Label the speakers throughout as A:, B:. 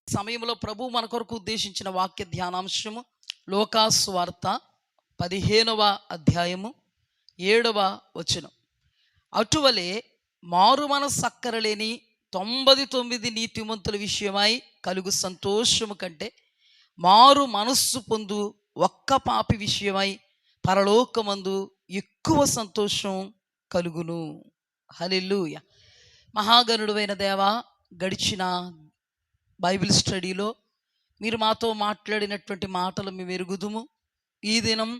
A: సమయంలో ప్రభు మన కొరకు ఉద్దేశించిన వాక్య ధ్యానాంశము లూకాసు వార్త 15వ అధ్యాయము 7వ వచనం. అటువలే మారు మనస్సక్కరలేని 99 నీతిమంతుల విషయమై కలుగు సంతోషము కంటే మారు మనస్సు పొందు ఒక్క పాపి విషయమై పరలోకమందు ఎక్కువ సంతోషం కలుగును. హల్లెలూయా. మహాగణుడైన దేవా, గడిచిన బైబిల్ స్టడీలో మీరు మాతో మాట్లాడినటువంటి మాటలు మేము ఎరుగుదుము. ఈ దినం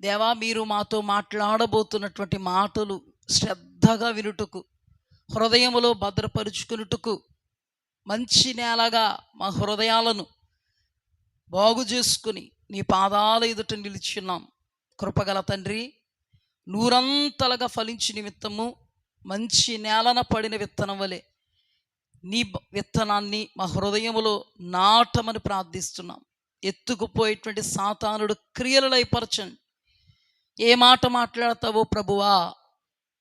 A: దేవా, మీరు మాతో మాట్లాడబోతున్నటువంటి మాటలు శ్రద్ధగా వినుటకు, హృదయములో భద్రపరుచుకునుటకు, మంచి నేలగా మా హృదయాలను బాగు చేసుకుని నీ పాదాల ఎదుట నిలిచున్నాం. కృపగల తండ్రి, నూరంతలుగా ఫలించి నిమిత్తము మంచి నేలన పడిన విత్తనం వలె నీ విత్తనాన్ని మా హృదయములో నాటమని ప్రార్థిస్తున్నాం. ఎత్తుకుపోయేటువంటి సాతానుడు క్రియలు లయపరచండి. ఏ మాట మాట్లాడతావో ప్రభువా,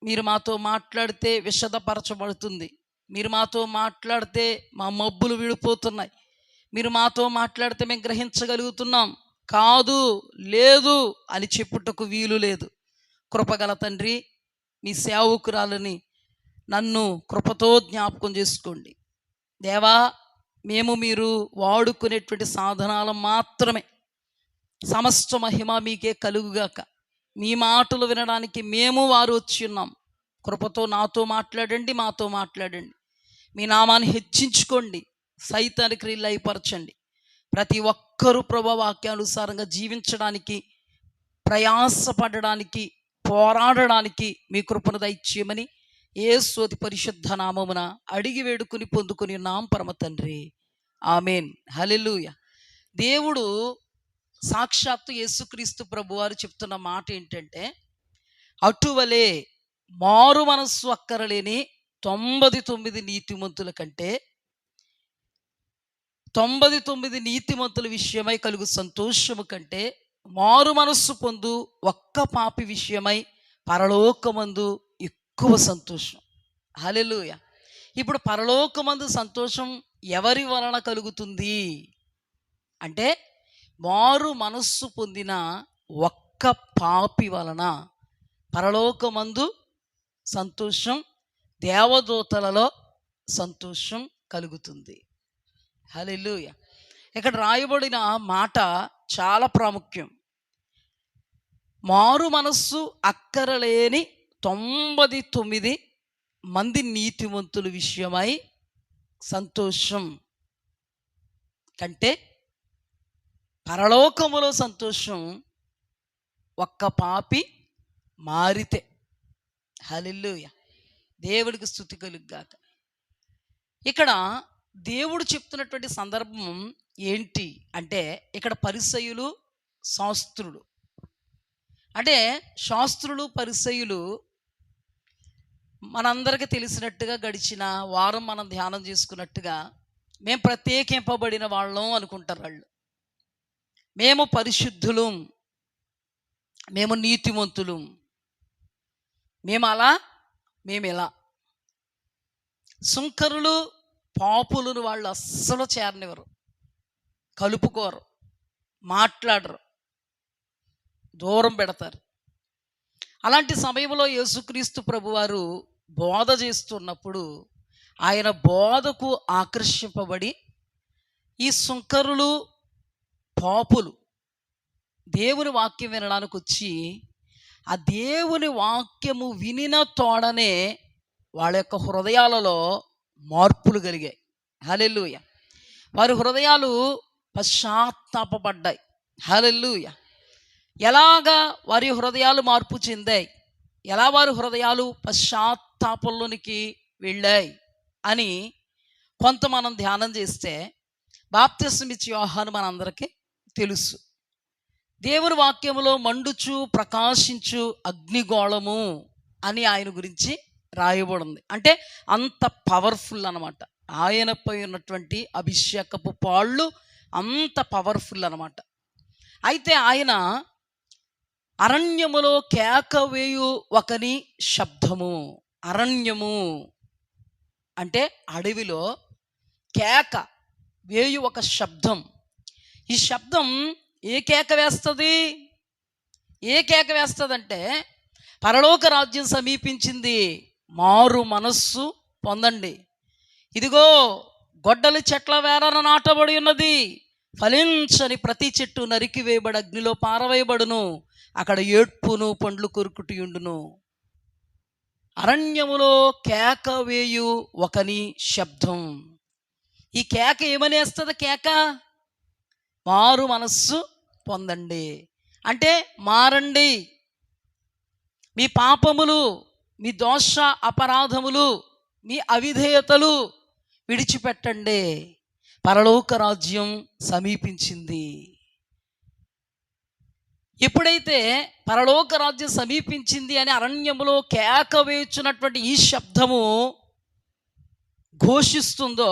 A: మీరు మాతో మాట్లాడితే విషదపరచబడుతుంది. మీరు మాతో మాట్లాడితే మా మబ్బులు విడిపోతున్నాయి. మీరు మాతో మాట్లాడితే మేము గ్రహించగలుగుతున్నాం. కాదు, లేదు అని చెప్పుటకు వీలు లేదు. కృపగల తండ్రి, మీ సేవకురాలని నన్ను కృపతో జ్ఞాపకం చేసుకోండి దేవా. మేము మీరు వాడుకునేటువంటి సాధనాలు మాత్రమే. సమస్త మహిమ మీకే కలుగుగాక. మీ మాటలు వినడానికి మేము వారు వచ్చి ఉన్నాం. కృపతో నాతో మాట్లాడండి, మాతో మాట్లాడండి. మీ నామాన్ని హెచ్చించుకోండి. సైతానికి క్రియలు లయపరచండి. ప్రతి ఒక్కరూ ప్రభు వాక్యానుసారంగా జీవించడానికి, ప్రయాసపడడానికి, పోరాడడానికి మీ కృపను దయచేయమని యేసు అతి పరిశుద్ధ నామమున అడిగి వేడుకుని పొందుకుని ఉన్నాం పరమ తండ్రి. ఆమెన్. హల్లెలూయా. దేవుడు సాక్షాత్తు యేసుక్రీస్తు ప్రభువారు చెప్తున్న మాట ఏంటంటే, అటువలే మారు మనస్సు అక్కరలేని 99 నీతిమంతుల కంటే 99 నీతిమంతుల విషయమై కలుగు సంతోషము కంటే మారు మనస్సు పొందు ఒక్క పాపి విషయమై పరలోకమందు ఎక్కువ సంతోషం. హల్లెలూయా. ఇప్పుడు పరలోకమందు సంతోషం ఎవరి వలన కలుగుతుంది అంటే, మారు మనస్సు పొందిన ఒక్క పాపి వలన పరలోకమందు సంతోషం, దేవదూతలలో సంతోషం కలుగుతుంది. హల్లెలూయా. ఇక్కడ రాయబడిన మాట చాలా ప్రాముఖ్యం. మారు మనస్సు అక్కరలేని 99 మంది నీతిమంతుల విషయమై సంతోషం కంటే పరలోకములో సంతోషం ఒక్క పాపి మారితే. హల్లెలూయా. దేవుడికి స్తుతి కలుగుగాక. ఇక్కడ దేవుడు చెప్తున్నటువంటి సందర్భం ఏంటి అంటే, ఇక్కడ పరిసయ్యులు, శాస్త్రులు అంటే, శాస్త్రులు పరిసయ్యులు మనందరికీ తెలిసినట్టుగా గడిచిన వారం మనం ధ్యానం చేసుకున్నట్టుగా మేము ప్రత్యేకింపబడిన వాళ్ళం అనుకుంటారు వాళ్ళు. మేము పరిశుద్ధులు, మేము నీతిమంతులు, మేము అలా, మేము ఇలా. సుంకరులు, పాపులను వాళ్ళు అస్సలు చేరనివ్వరు, కలుపుకోరు, మాట్లాడరు, దూరం పెడతారు. అలాంటి సమయంలో యేసుక్రీస్తు ప్రభువారు బోధ చేస్తున్నప్పుడు ఆయన బోధకు ఆకర్షింపబడి ఈ సుంకరులు, పాపులు దేవుని వాక్యం వినడానికి వచ్చి ఆ దేవుని వాక్యము వినిన తోడనే వాళ్ళ యొక్క హృదయాలలో మార్పులు కలిగాయి. హల్లెలూయా. వారి హృదయాలు పశ్చాత్తాపపడ్డాయి. హల్లెలూయా. ఎలాగా వారి హృదయాలు మార్పు చెందాయి, ఎలా వారి హృదయాలు పశ్చాత్తాపంలోనికి వెళ్ళాయి అని కొంత మనం ధ్యానం చేస్తే, బాప్తిస్మం ఇచ్చే యోహాను మనందరికీ తెలుసు. దేవుని వాక్యములో మండుచు ప్రకాశించు అగ్నిగోళము అని ఆయన గురించి రాయబడింది. అంటే అంత పవర్ఫుల్ అన్నమాట. ఆయనపై ఉన్నటువంటి అభిషేకపు పాళ్ళు అంత పవర్ఫుల్ అన్నమాట. అయితే ఆయన అరణ్యములో కేక వేయు ఒకని శబ్దము. అరణ్యము అంటే అడవిలో కేక వేయు ఒక శబ్దం. ఈ శబ్దం ఏ కేక వేస్తుంది? ఏ కేక వేస్తుందంటే, పరలోక రాజ్యం సమీపించింది, మారు మనస్సు పొందండి. ఇదిగో గొడ్డలి చెట్ల వేరన నాటబడి ఉన్నది, ఫలించని ప్రతి చెట్టు నరికి వేయబడి అగ్నిలో పారవేయబడును, అక్కడ ఏడ్పును పండ్లు కొరుకుటియుండును. అరణ్యములో కేక వేయు ఒకని శబ్దం. ఈ కేక ఏమనేస్తుంది? కేక మారు మనస్సు పొందండి అంటే మారండి, మీ పాపములు, మీ దోష అపరాధములు, మీ అవిధేయతలు విడిచిపెట్టండి, పరలోక రాజ్యం సమీపించింది. ఎప్పుడైతే పరలోక రాజ్యం సమీపించింది అని అరణ్యములో కేక వేయుచున్నటువంటి ఈ శబ్దము ఘోషిస్తుందో,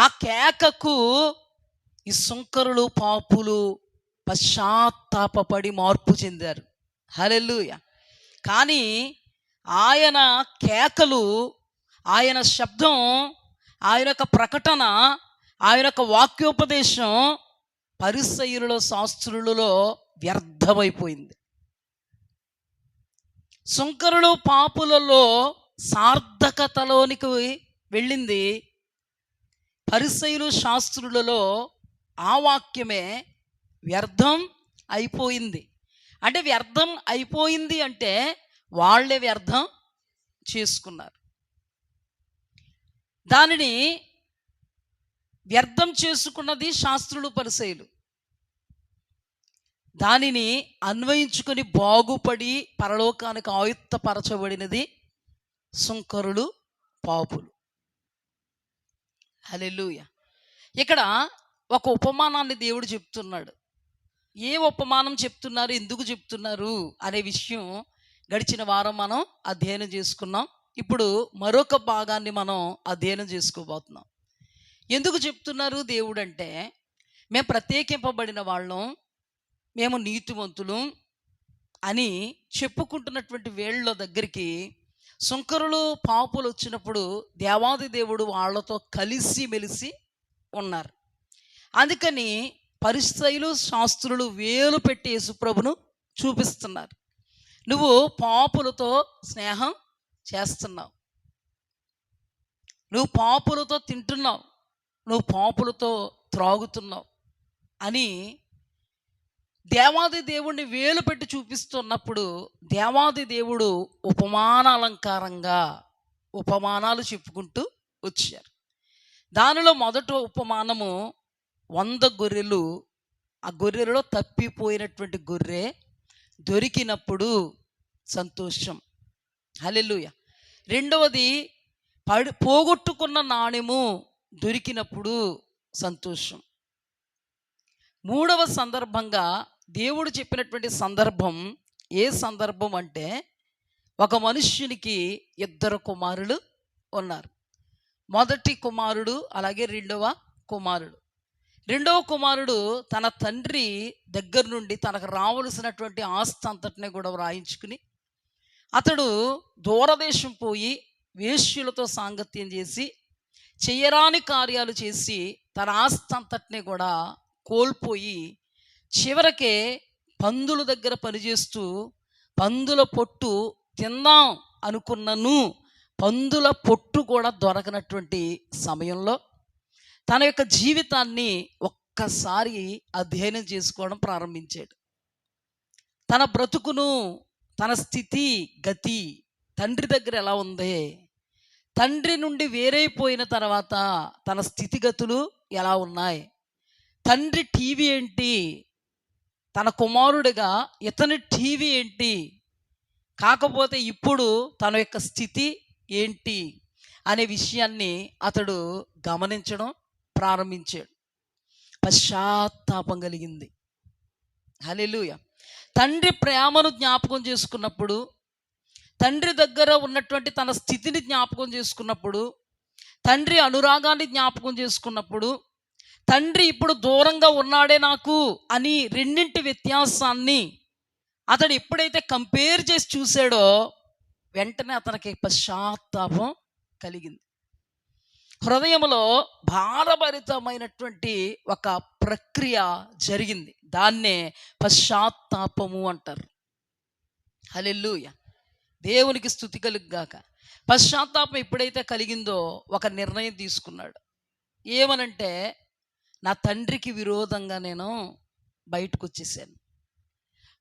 A: ఆ కేకకు ఈ సుంకరులు పాపులు పశ్చాత్తాపడి మార్పు చెందారు. హల్లెలూయా. కానీ ఆయన కేకలు, ఆయన శబ్దం, ఆయన యొక్క ప్రకటన, ఆయన యొక్క వాక్యోపదేశం పరిసయ్యులలో శాస్త్రులలో వ్యర్థమైపోయింది. సుంకరులు పాపులలో సార్థకతలోనికి వెళ్ళింది. పరిసయ్యులు శాస్త్రులలో ఆ వాక్యమే వ్యర్థం అయిపోయింది. అంటే వ్యర్థం అయిపోయింది అంటే వాళ్ళే వ్యర్థం చేసుకున్నారు. దానిని వ్యర్థం చేసుకున్నది శాస్త్రులు పరిసయ్యులు, దానిని అన్వయించుకొని బాగుపడి పరలోకానికి ఆయుత్తపరచబడినది సుంకరులు పాపులు. హల్లెలూయా. ఇక్కడ ఒక ఉపమానాన్ని దేవుడు చెప్తున్నాడు. ఏ ఉపమానం చెప్తున్నారు, ఎందుకు చెప్తున్నారు అనే విషయం గడిచిన వారం మనం అధ్యయనం చేసుకున్నాం. ఇప్పుడు మరొక భాగాన్ని మనం అధ్యయనం చేసుకోబోతున్నాం. ఎందుకు చెప్తున్నారు దేవుడు అంటే, మేము ప్రత్యేకింపబడిన వాళ్ళం, మేము నీతివంతులు అని చెప్పుకుంటున్నటువంటి వేళ్ళ దగ్గరికి సుంకరులు పాపులు వచ్చినప్పుడు దేవాది దేవుడు వాళ్ళతో కలిసి మెలిసి ఉన్నారు. అందుకని పరిసయ్యులు శాస్త్రులు వేలు పెట్టి యేసుప్రభును చూపిస్తున్నారు. నువ్వు పాపులతో స్నేహం చేస్తున్నావు, నువ్వు పాపులతో తింటున్నావు, నువ్వు పాపులతో త్రాగుతున్నావు అని దేవాది దేవుడిని వేలు పెట్టి చూపిస్తున్నప్పుడు దేవాది దేవుడు ఉపమానాలంకారంగా ఉపమానాలు చెప్పుకుంటూ వచ్చారు. దానిలో మొదటి ఉపమానము 100 గొర్రెలు, ఆ గొర్రెలలో తప్పిపోయినటువంటి గొర్రె దొరికినప్పుడు సంతోషం. హల్లెలూయా. రెండవది పోగొట్టుకున్న నాణెము దొరికినప్పుడు సంతోషం. మూడవ సందర్భంగా దేవుడు చెప్పినటువంటి సందర్భం ఏ సందర్భం అంటే, ఒక మనుష్యునికి 2 కుమారులు ఉన్నారు. మొదటి కుమారుడు అలాగే రెండవ కుమారుడు. రెండవ కుమారుడు తన తండ్రి దగ్గర నుండి తనకు రావలసినటువంటి ఆస్తి అంతటిని కూడా వ్రాయించుకుని అతడు దూరదేశం పోయి వేశ్యులతో సాంగత్యం చేసి చేయరాని కార్యాలు చేసి తన ఆస్తి అంతటిని కూడా కోల్పోయి చివరకే పందుల దగ్గర పనిచేస్తూ పందుల పొట్టు తిందాం అనుకున్నను పందుల పొట్టు కూడా దొరకనటువంటి సమయంలో తన యొక్క జీవితాన్ని ఒక్కసారి అధ్యయనం చేసుకోవడం ప్రారంభించాడు. తన బ్రతుకును, తన స్థితి గతి తండ్రి దగ్గర ఎలా ఉంది, తండ్రి నుండి వేరైపోయిన తర్వాత తన స్థితిగతులు ఎలా ఉన్నాయి, తండ్రి టీవీ ఏంటి, తన కుమారుడిగా ఇతని టీవీ ఏంటి, కాకపోతే ఇప్పుడు తన యొక్క స్థితి ఏంటి అనే విషయాన్ని అతడు గమనించడం ప్రారంభించాడు. పశ్చాత్తాపం కలిగింది. హల్లెలూయా. తండ్రి ప్రేమను జ్ఞాపకం చేసుకున్నప్పుడు, తండ్రి దగ్గర ఉన్నటువంటి తన స్థితిని జ్ఞాపకం చేసుకున్నప్పుడు, తండ్రి అనురాగాన్ని జ్ఞాపకం చేసుకున్నప్పుడు, తండ్రి ఇప్పుడు దూరంగా ఉన్నాడే నాకు అని రెండింటి వ్యత్యాసాన్ని అతడు ఎప్పుడైతే కంపేర్ చేసి చూశాడో వెంటనే అతనికి పశ్చాత్తాపం కలిగింది. హృదయంలో భారభరితమైనటువంటి ఒక ప్రక్రియ జరిగింది. దాన్నే పశ్చాత్తాపము అంటారు. హల్లెలూయా, దేవునికి స్తుతి కలుగుగాక. పశ్చాత్తాపం ఎప్పుడైతే కలిగిందో ఒక నిర్ణయం తీసుకున్నాడు. ఏమనంటే, నా తండ్రికి విరోధంగా నేను బయటకు వచ్చేసాను.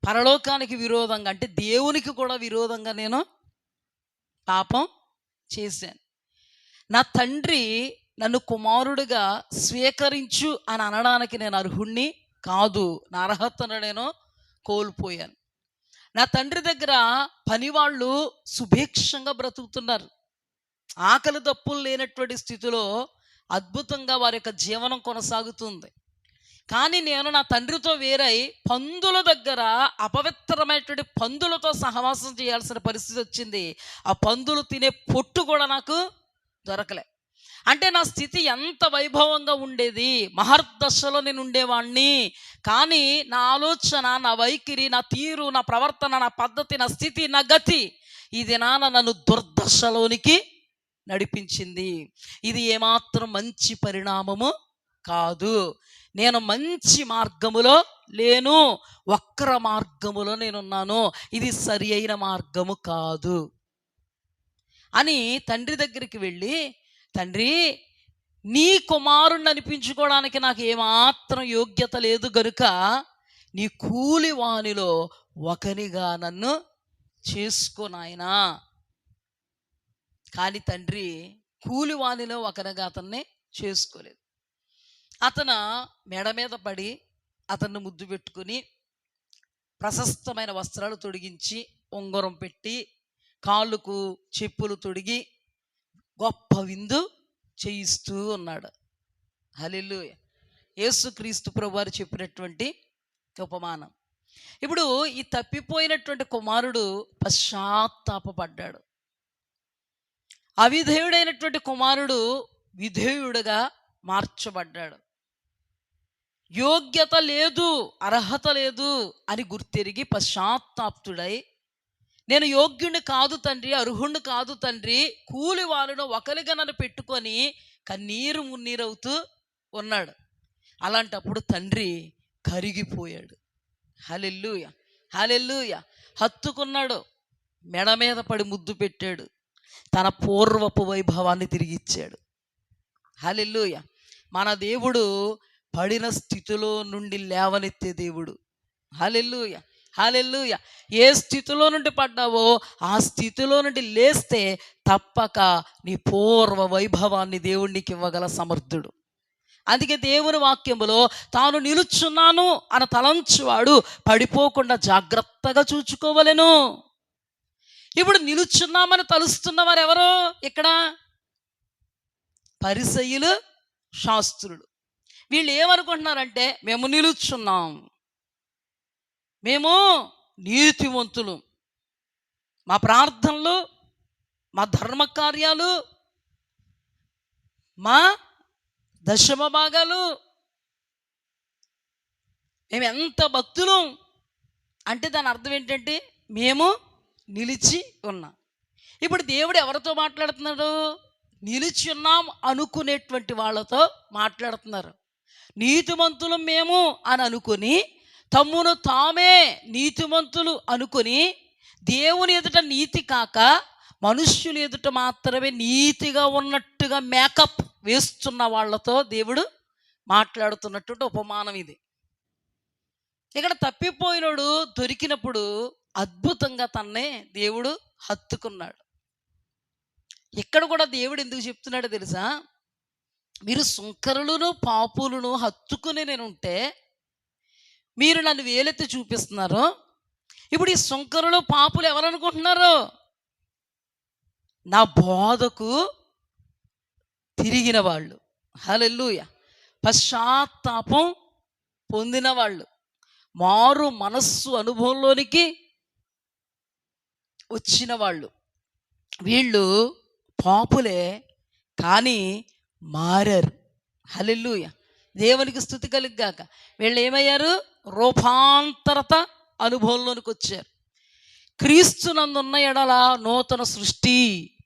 A: పరలోకానికి విరోధంగా అంటే దేవునికి కూడా విరోధంగా నేను పాపం చేశాను. నా తండ్రి నన్ను కుమారుడిగా స్వీకరించు అని అనడానికి నేను అర్హుణ్ణి కాదు. నా అర్హతను నేను కోల్పోయాను. నా తండ్రి దగ్గర పనివాళ్ళు సుభిక్షంగా బ్రతుకుతున్నారు. ఆకలి దప్పులు లేనటువంటి స్థితిలో అద్భుతంగా వారి యొక్క జీవనం కొనసాగుతుంది. కానీ నేను నా తండ్రితో వేరై పందుల దగ్గర అపవిత్రమైనటువంటి పందులతో సహవాసం చేయాల్సిన పరిస్థితి వచ్చింది. ఆ పందులు తినే పొట్టు కూడా నాకు దొరకలే. అంటే నా స్థితి ఎంత వైభవంగా ఉండేది, మహర్దశలో నేను ఉండేవాణ్ణి. కానీ నా ఆలోచన, నా వైఖరి, నా తీరు, నా ప్రవర్తన, నా పద్ధతి, నా స్థితి, నా గతి ఇది నన్ను దుర్దశలోనికి నడిపించింది. ఇది ఏమాత్రం మంచి పరిణామము కాదు. నేను మంచి మార్గములో లేను, వక్ర మార్గములో నేనున్నాను. ఇది సరి అయిన మార్గము కాదు అని తండ్రి దగ్గరికి వెళ్ళి, తండ్రి, నీ కుమారుణ్ణి అనిపించుకోవడానికి నాకు ఏమాత్రం యోగ్యత లేదు గనుక నీ కూలి వానిలో ఒకనిగా నన్ను చేసుకో నాయనా. కానీ తండ్రి కూలి వానిలో ఒకనిగా అతన్ని చేసుకోలేదు. అతను మెడ మీద పడి అతన్ని ముద్దు పెట్టుకుని ప్రశస్తమైన వస్త్రాలు తొడిగించి ఉంగరం పెట్టి కాళ్ళకు చెప్పులు తొడిగి గొప్ప విందు చేయిస్తూ ఉన్నాడు. హల్లెలూయా. యేసుక్రీస్తు ప్రభువారు చెప్పినటువంటి ఉపమానం. ఇప్పుడు ఈ తప్పిపోయినటువంటి కుమారుడు పశ్చాత్తాపపడ్డాడు. అవిధేయుడైనటువంటి కుమారుడు విధేయుడుగా మార్చబడ్డాడు. యోగ్యత లేదు, అర్హత లేదు అని గుర్తెరిగి పశ్చాత్తాప్తుడై, నేను యోగ్యుణ్ణి కాదు తండ్రి, అర్హుణ్ణి కాదు తండ్రి, కూలి వాళ్ళను ఒకరిగా నన్ను పెట్టుకొని కన్నీరు మున్నీరవుతూ ఉన్నాడు. అలాంటప్పుడు తండ్రి కరిగిపోయాడు. హల్లెలూయా, హల్లెలూయా. హత్తుకున్నాడు, మెడ మీద పడి ముద్దు పెట్టాడు, తన పూర్వపు వైభవాన్ని తిరిగి ఇచ్చాడు. హల్లెలూయా. మన దేవుడు పడిన స్థితిలో నుండి లేవనెత్తే దేవుడు. హల్లెలూయా, హల్లెలూయా. ఏ స్థితిలో నుండి పడ్డావో ఆ స్థితిలో నుండి లేస్తే తప్పక నీ పూర్వ వైభవాన్ని దేవునికి ఇవ్వగల సమర్థుడు. అందుకే దేవుని వాక్యములో తాను నిలుచున్నాను అని తలంచువాడు పడిపోకుండా జాగ్రత్తగా చూచుకోవలెను. ఇప్పుడు నిలుచున్నామని తలుస్తున్న వారు ఎవరు? ఇక్కడ పరిసయ్యులు, శాస్త్రులు. వీళ్ళు ఏమనుకుంటున్నారంటే, మేము నిలుచున్నాం, మేము నీతివంతులు, మా ప్రార్థనలు, మా ధర్మ కార్యాలు, మా దశమ భాగాలు, మేము ఎంత భక్తులు అంటే దాని అర్థం ఏంటంటే మేము నిలిచి ఉన్నాం. ఇప్పుడు దేవుడు ఎవరితో మాట్లాడుతున్నాడు? నిలిచి ఉన్నాం అనుకునేటువంటి వాళ్ళతో మాట్లాడుతున్నారు. నీతిమంతులు మేము అని అనుకుని తమ్మును తామే నీతిమంతులు అనుకుని దేవుని ఎదుట నీతి కాక మనుష్యులు ఎదుట మాత్రమే నీతిగా ఉన్నట్టుగా మేకప్ వేస్తున్న వాళ్ళతో దేవుడు మాట్లాడుతున్నటువంటి ఉపమానం ఇది. ఇక్కడ తప్పిపోయినోడు దొరికినప్పుడు అద్భుతంగా తన్నే దేవుడు హత్తుకున్నాడు. ఇక్కడ కూడా దేవుడు ఎందుకు చెప్తున్నాడో తెలుసా? మీరు సుంకరులను పాపులను హత్తుకుని నేను ఉంటే మీరు నన్ను వేలెత్తి చూపిస్తున్నారు. ఇప్పుడు ఈ సుంకరులు పాపులు ఎవరనుకుంటున్నారు? నా బోధకు తిరిగిన వాళ్ళు. హల్లెలూయా. పశ్చాత్తాపం పొందిన వాళ్ళు, మారు మనస్సు అనుభవంలోనికి వచ్చిన వాళ్ళు. వీళ్ళు పాపులే కానీ మారారు. హల్లెలూయా. దేవునికి స్తుతి కలుగుగాక. వీళ్ళు ఏమయ్యారు? రూపాంతరత అనుభవంలోనికి వచ్చారు. క్రీస్తునందున్న ఎడల నూతన సృష్టి,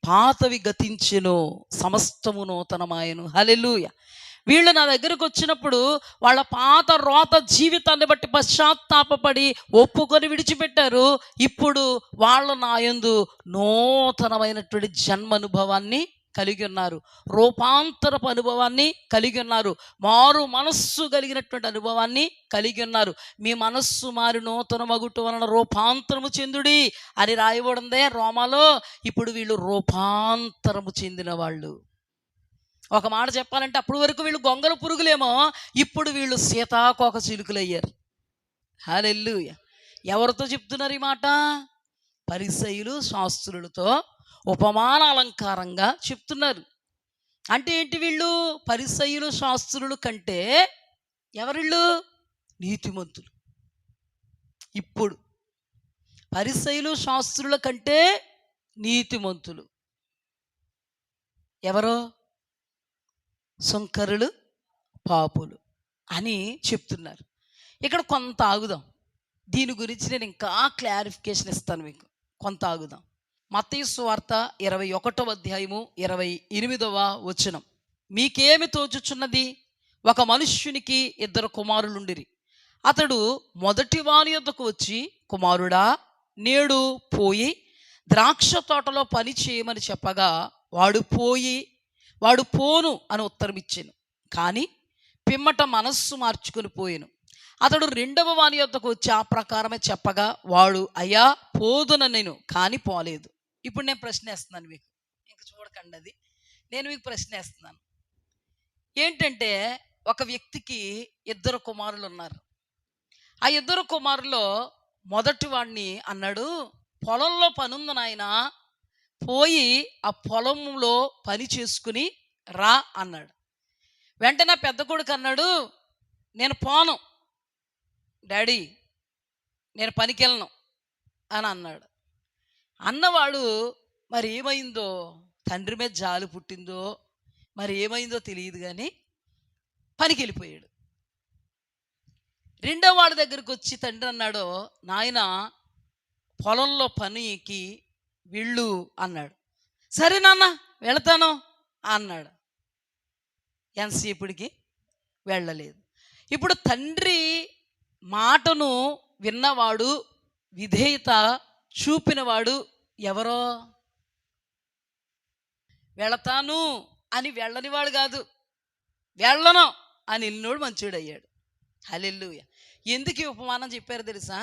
A: పాతవి గతించెను, సమస్తము నూతనమాయెను. హల్లెలూయా. వీళ్ళు నా దగ్గరకు వచ్చినప్పుడు వాళ్ళ పాత రోత జీవితాన్ని బట్టి పశ్చాత్తాపపడి ఒప్పుకొని విడిచిపెట్టారు. ఇప్పుడు వాళ్ళు నా యందు నూతనమైనటువంటి జన్మ అనుభవాన్ని కలిగి ఉన్నారు, రూపాంతరపు అనుభవాన్ని కలిగి ఉన్నారు, మారు మనస్సు కలిగినటువంటి అనుభవాన్ని కలిగి ఉన్నారు. మీ మనస్సు మారి నూతన మగుట వలన రూపాంతరము చెందుడి అని రాయబడిందే రోమాలో. ఇప్పుడు వీళ్ళు రూపాంతరము చెందిన వాళ్ళు. ఒక మాట చెప్పాలంటే అప్పుడు వరకు వీళ్ళు గొంగల పురుగులేమో, ఇప్పుడు వీళ్ళు సీతాకోక చిలుకలు అయ్యారు. హల్లెలూయా. ఎవరితో చెప్తున్నారు ఈ మాట? పరిసయ్యులు శాస్త్రులతో ఉపమాన అలంకారంగా చెప్తున్నారు. అంటే ఏంటి? వీళ్ళు పరిసయ్యులు శాస్త్రులు కంటే ఎవరిళ్ళు? నీతిమంతులు. ఇప్పుడు పరిసయ్యులు శాస్త్రుల కంటే నీతిమంతులు ఎవరో? సుంకరులు, పాపులు అని చెప్తున్నారు. ఇక్కడ కొంత ఆగుదాం. దీని గురించి నేను ఇంకా క్లారిఫికేషన్ ఇస్తాను మీకు. కొంత ఆగుదాం. మత్తయి సువార్త 21వ అధ్యాయము 28వ వచనం. మీకేమి తోచుచున్నది? ఒక మనుష్యునికి 2 కుమారులుండిరి. అతడు మొదటి వాని యొద్దకు వచ్చి, కుమారుడా, నేడు పోయి ద్రాక్ష తోటలో పని చేయమని చెప్పగా వాడు పోను అని ఉత్తరం ఇచ్చాను. కానీ పిమ్మట మనస్సు మార్చుకుని పోయాను. అతడు 2వ వాని యొద్దకు వచ్చి ఆ ప్రకారమే చెప్పగా వాడు, అయ్యా పోదున నేను, కానీ పోలేదు. ఇప్పుడు నేను ప్రశ్న వేస్తున్నాను మీకు, ఇంక చూడకండి అది. నేను మీకు ప్రశ్న వేస్తున్నాను. ఏంటంటే, ఒక వ్యక్తికి 2 కుమారులు ఉన్నారు. ఆ 2 కుమారుల్లో మొదటి వాడిని అన్నాడు, పొలంలో పనుంది నాయన, పోయి ఆ పొలంలో పని చేసుకుని రా అన్నాడు. వెంటనే పెద్ద కొడుకు అన్నాడు, నేను పోను డాడీ, నేను పనికి వెళ్ళను అని అన్నాడు. అన్నవాడు మరి ఏమైందో, తండ్రి మీద జాలి పుట్టిందో మరి ఏమైందో తెలియదు, కానీ పనికి వెళ్ళిపోయాడు. 2వ వాడి దగ్గరికి వచ్చి తండ్రి అన్నాడు, నాయన పొలంలో పనికి వెళ్ళు అన్నాడు. సరే నాన్న వెళతాను అన్నాడు. ఎంతసేపటికి వెళ్ళలేదు. ఇప్పుడు తండ్రి మాటను విన్నవాడు, విధేయత చూపినవాడు ఎవరో? వెళతాను అని వెళ్ళనివాడు కాదు, వెళ్ళను అని వెళ్ళినోడు మంచోడు అయ్యాడు. హల్లెలూయా. ఎందుకు ఈ ఉపమానం చెప్పారు తెలుసా?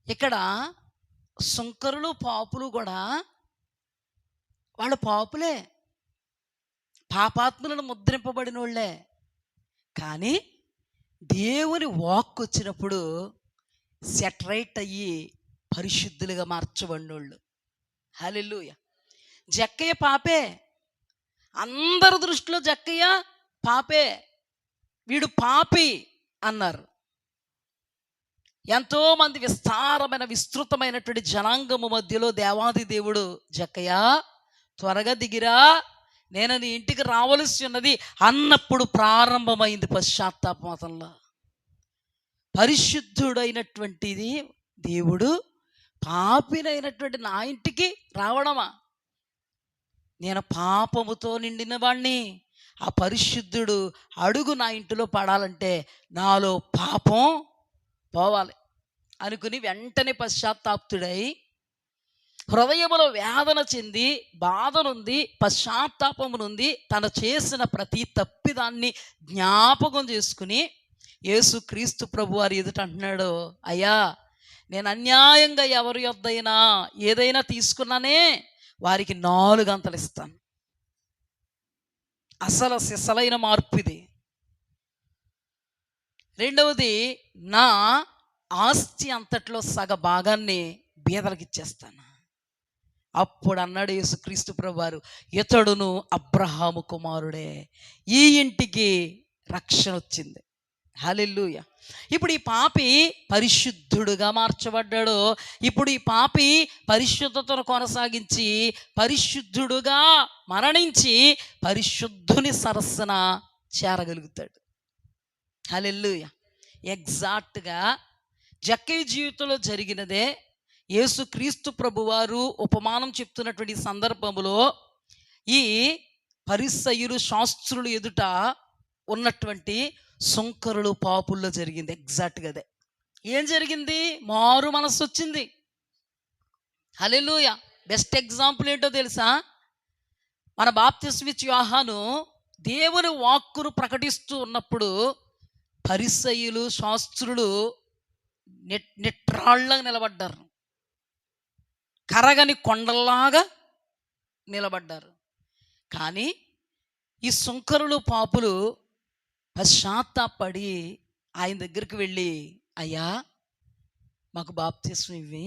A: ఇక్కడ సుంకరులు, పాపులు కూడా వాళ్ళు పాపులే, పాపాత్ములను ముద్రింపబడిన వాళ్ళే. కానీ దేవుని వాక్ వచ్చినప్పుడు సెటరైట్ అయ్యి పరిశుద్ధులుగా మార్చబడినోళ్ళు. హల్లెలూయా. జక్కయ్య పాపే, అందరి దృష్టిలో జక్కయ్య పాపే, వీడు పాపి అన్నారు. ఎంతోమంది విస్తృతమైనటువంటి జనాంగము మధ్యలో దేవాది దేవుడు, జక్కయ్య త్వరగా దిగిరా, నేను నీ ఇంటికి రావలసి ఉన్నది అన్నప్పుడు ప్రారంభమైంది పశ్చాత్తాపమతంలో. పరిశుద్ధుడైనటువంటిది దేవుడు పాపినైనటువంటి నా ఇంటికి రావడమా? నేను పాపముతో నిండిన వాణ్ణి, ఆ పరిశుద్ధుడు అడుగు నా ఇంటిలో పడాలంటే నాలో పాపం పోవాలి అనుకుని వెంటనే పశ్చాత్తాప్తుడై హృదయములో వేదన చెంది, బాధనుంది, పశ్చాత్తాపమునుంది, తను చేసిన ప్రతి తప్పిదాన్ని జ్ఞాపకం చేసుకుని యేసు క్రీస్తు ప్రభు వారి ఎదుట అంటున్నాడు, అయ్యా నేను అన్యాయంగా ఎవరి యొద్దైనా ఏదైనా తీసుకున్నానే వారికి 4 అంతలు ఇస్తాను. అసలు సిసలైన మార్పు ఇది. రెండవది, నా ఆస్తి అంతట్లో సగ భాగాన్ని బీదలకు ఇచ్చేస్తాను. అప్పుడు అన్నాడు యేసుక్రీస్తు ప్రభువారు, ఇతడును అబ్రహాము కుమారుడే, ఈ ఇంటికి రక్షణ వచ్చింది. హల్లెలూయా. ఇప్పుడు ఈ పాపి పరిశుద్ధుడుగా మార్చబడ్డాడు. ఇప్పుడు ఈ పాపి పరిశుద్ధతను కొనసాగించి పరిశుద్ధుడుగా మరణించి పరిశుద్ధుని సరస్సున చేరగలుగుతాడు. హల్లెలూయా. ఎగ్జాక్ట్గా జక్కయ్య జీవితంలో జరిగినదే యేసుక్రీస్తు ప్రభువారు ఉపమానం చెప్తున్నటువంటి సందర్భంలో ఈ పరిసయ్యులు శాస్త్రులు ఎదుట ఉన్నటువంటి సుంకరులు పాపుల్లో జరిగింది. ఎగ్జాక్ట్గా అదే. ఏం జరిగింది? మారు మనస్సు వచ్చింది. హల్లెలూయా. బెస్ట్ ఎగ్జాంపుల్ ఏంటో తెలుసా? మన బాప్తిస్మిచ్చి యోహాను దేవుని వాక్కును ప్రకటిస్తూ ఉన్నప్పుడు పరిసయ్యులు శాస్త్రులు నిట్రాళ్ళగా నిలబడ్డారు, కరగని కొండల్లాగా నిలబడ్డారు. కానీ ఈ సుంకరులు పాపులు పశ్చాత్తాపడి ఆయన దగ్గరికి వెళ్ళి, అయ్యా మాకు బాప్తిస్మం ఇవ్వి,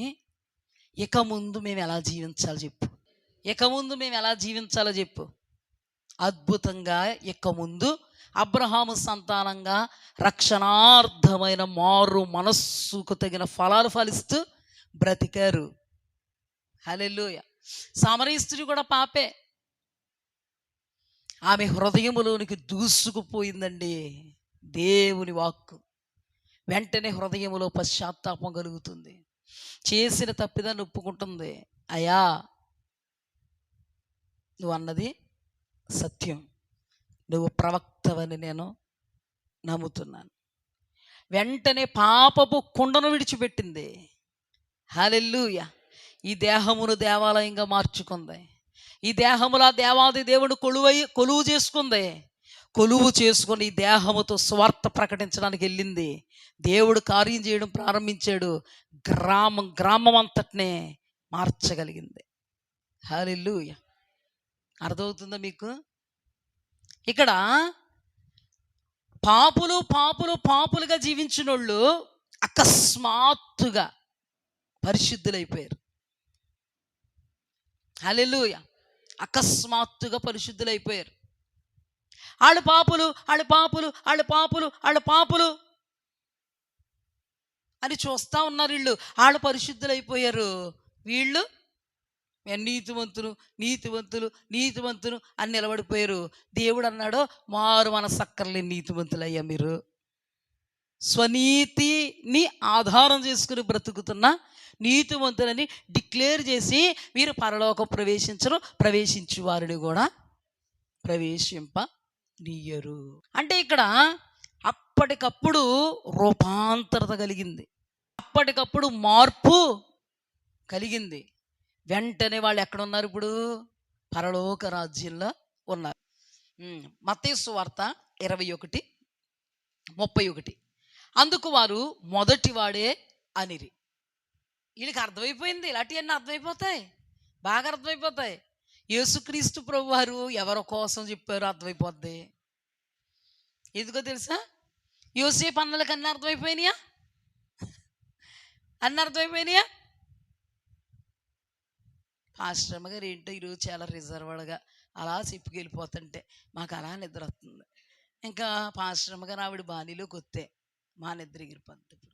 A: ఇక ముందు మేము ఎలా జీవించాలో చెప్పు, ఇక ముందు మేము ఎలా జీవించాలో చెప్పు. అద్భుతంగా ఇక ముందు అబ్రహాము సంతానంగా రక్షణార్థమైన మారు మనస్సుకు తగిన ఫలాలు ఫలిస్తూ బ్రతికారు. హల్లెలూయా. సామరీయ స్త్రీ కూడా పాపే. ఆమె హృదయములోనికి దూసుకుపోయిందండి దేవుని వాక్కు. వెంటనే హృదయములో పశ్చాత్తాపం కలుగుతుంది, చేసిన తప్పిదాన్ని ఒప్పుకుంటుంది. అయ్యా నువ్వు అన్నది సత్యం, నువ్వు ప్రవక్తవని నేను నమ్ముతున్నాను. వెంటనే పాపపు కుండను విడిచిపెట్టింది. హల్లెలూయా. ఈ దేహమును దేవాలయంగా మార్చుకుంది. ఈ దేహముల దేవాది దేవుడు కొలువు చేసుకుంది. కొలువు చేసుకుని ఈ దేహముతో స్వార్థ ప్రకటించడానికి వెళ్ళింది. దేవుడు కార్యం చేయడం ప్రారంభించాడు. గ్రామం అంతటినే మార్చగలిగింది. హల్లెలూయా. అర్థమవుతుందా మీకు? ఇక్కడ పాపులుగా జీవించిన వాళ్ళు అకస్మాత్తుగా పరిశుద్ధులైపోయారు. హల్లెలూయా. అకస్మాత్తుగా పరిశుద్ధులైపోయారు. వాళ్ళు పాపులు అని చూస్తూ ఉన్నారు. వాళ్ళు పరిశుద్ధులైపోయారు. వీళ్ళు నీతివంతులు అని నిలబడిపోయారు. దేవుడు అన్నాడు, మారు మనసక్కర్లేని నీతివంతులయ్యా మీరు. స్వనీతిని ఆధారం చేసుకుని బ్రతుకుతున్న నీతివంతులని డిక్లేర్ చేసి మీరు పరలోకం ప్రవేశించు వారిని కూడా ప్రవేశింపనీయరు. అంటే ఇక్కడ అప్పటికప్పుడు రూపాంతరత కలిగింది, అప్పటికప్పుడు మార్పు కలిగింది. వెంటనే వాళ్ళు ఎక్కడ ఉన్నారు? ఇప్పుడు పరలోక రాజ్యంలో ఉన్నారు. మత్తయి సువార్త 21:31. అందుకు వారు మొదటివాడే అనిరి. వీళ్ళకి అర్థమైపోయింది. ఇలాంటివన్నీ అర్థమైపోతాయి, బాగా అర్థమైపోతాయి. యేసుక్రీస్తు ప్రభు వారు ఎవరి కోసం చెప్పారో అర్థమైపోద్ది. ఎందుకో తెలుసా? యోసేపు అన్నలకి అన్నీ అర్థమైపోయినాయా? పాస్టర్ గారు ఏంటో ఈరోజు చాలా రిజర్వ్డ్గా అలా చెప్పుకెళ్ళిపోతుంటే మాకు అలా నిద్ర వస్తుంది. ఇంకా పాస్టర్ గారు ఆవిడ బాణీలోకి వస్తే మా నిద్ర ఎగిరిపోద్ది. ఇప్పుడు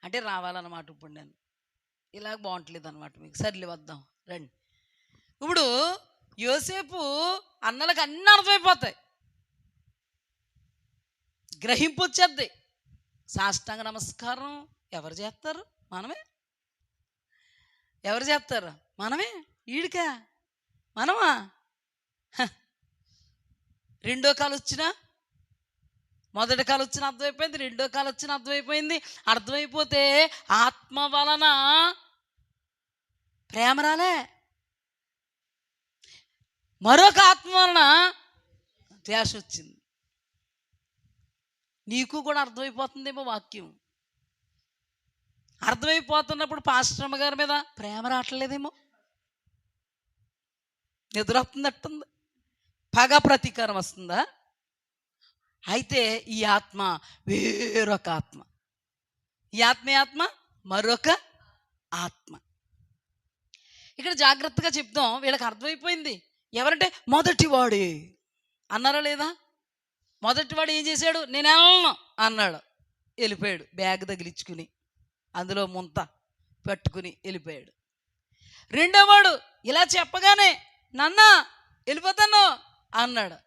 A: అంటే రావాలన్నమాట. ఇప్పుడు నేను ఇలాగ బాగుంటలేదు అనమాట మీకు. సర్లే వద్దాం రండి. ఇప్పుడు యోసేపు అన్నలకు అన్నీ అర్థమైపోతాయి, గ్రహింపు వచ్చేద్ది. సాష్టాంగ నమస్కారం ఎవరు చేస్తారు? మనమే. ఎవరు చేస్తారు? మనమే. ఈడికా మనమా? రెండో కాలు వచ్చినా, మొదటి కాలు వచ్చిన అర్థమైపోయింది, రెండో కాలు వచ్చిన అర్థమైపోయింది. అర్థమైపోతే ఆత్మ వలన ప్రేమ రాలే, మరొక ఆత్మ వలన ధ్యాస వచ్చింది. నీకు కూడా అర్థమైపోతుందేమో వాక్యం. అర్థమైపోతున్నప్పుడు పాస్టర్మ గారి మీద ప్రేమ రావట్లేదేమో, నిద్ర వస్తుందట్టుంది, పగ ప్రతీకారం వస్తుందా? అయితే ఈ ఆత్మ వేరొక ఆత్మ, ఈ ఆత్మ మరొక ఆత్మ. ఇక్కడ జాగ్రత్తగా చెప్దాం. వీళ్ళకి అర్థమైపోయింది. ఎవరంటే మొదటివాడే అన్నారా లేదా? మొదటివాడు ఏం చేశాడు? నేను వెళ్ళను అన్నాడు, వెళ్ళిపోయాడు. బ్యాగ్ తగిలించుకుని అందులో ముంత పట్టుకుని వెళ్ళిపోయాడు. రెండోవాడు ఇలా చెప్పగానే నాన్న వెళ్ళిపోతాను అన్నాడు.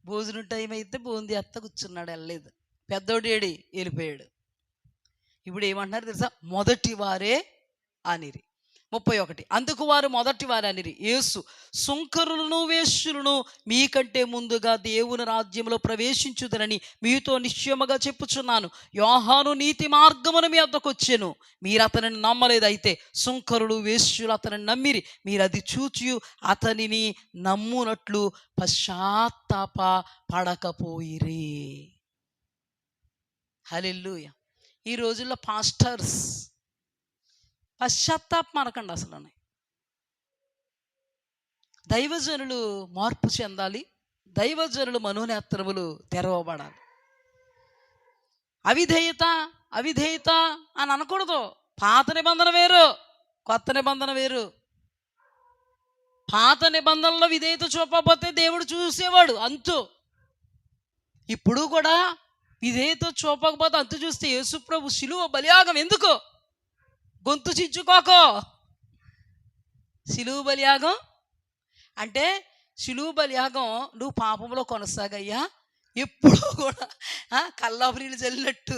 A: భోజనం టైం అయితే బోంది అత్త కూర్చున్నాడు, వెళ్ళలేదు. పెద్దోడేడి వెళ్ళిపోయాడు. ఇప్పుడు ఏమంటున్నారు తెలుసా? మొదటి వారే అనిరి. 31 అందుకు వారు మొదటి వారు అనిరి. యేసు సుంకరులను వేశ్యులను మీకంటే ముందుగా దేవుని రాజ్యంలో ప్రవేశించుదరని మీతో నిశ్చయముగా చెప్పుచున్నాను. యోహాను నీతి మార్గమున మీ వద్దకు వచ్చెను, మీరు అతనిని నమ్మలేదు. అయితే సుంకరులు వేశ్యులు అతనిని నమ్మిరి. మీరు అది చూచి అతనిని నమ్మునట్లు పశ్చాత్తాప పడకపోయిరి. హల్లెలూయా. ఈ రోజుల్లో పాస్టర్స్ పశ్చాత్తాపం అనకండి అసలు. దైవజనులు మార్పు చెందాలి, దైవజనులు మనోనేత్రములు తెరవబడాలి. అవిధేయత అవిధేయత అని అనకూడదు. పాత నిబంధన వేరు, కొత్త నిబంధన వేరు. పాత నిబంధనలో విధేయత చూపకపోతే దేవుడు చూసేవాడు అంతు. ఇప్పుడు కూడా విధేయత చూపకపోతే అంతు చూస్తే యేసుప్రభు శిలువ బలియాగం ఎందుకు? గొంతు చించుకోకో. శిలువ బలియాగం అంటే శిలువ బలియాగం నువ్వు పాపంలో కొనసాగయ్యా, ఎప్పుడూ కూడా కల్లాపురీలు జల్లినట్టు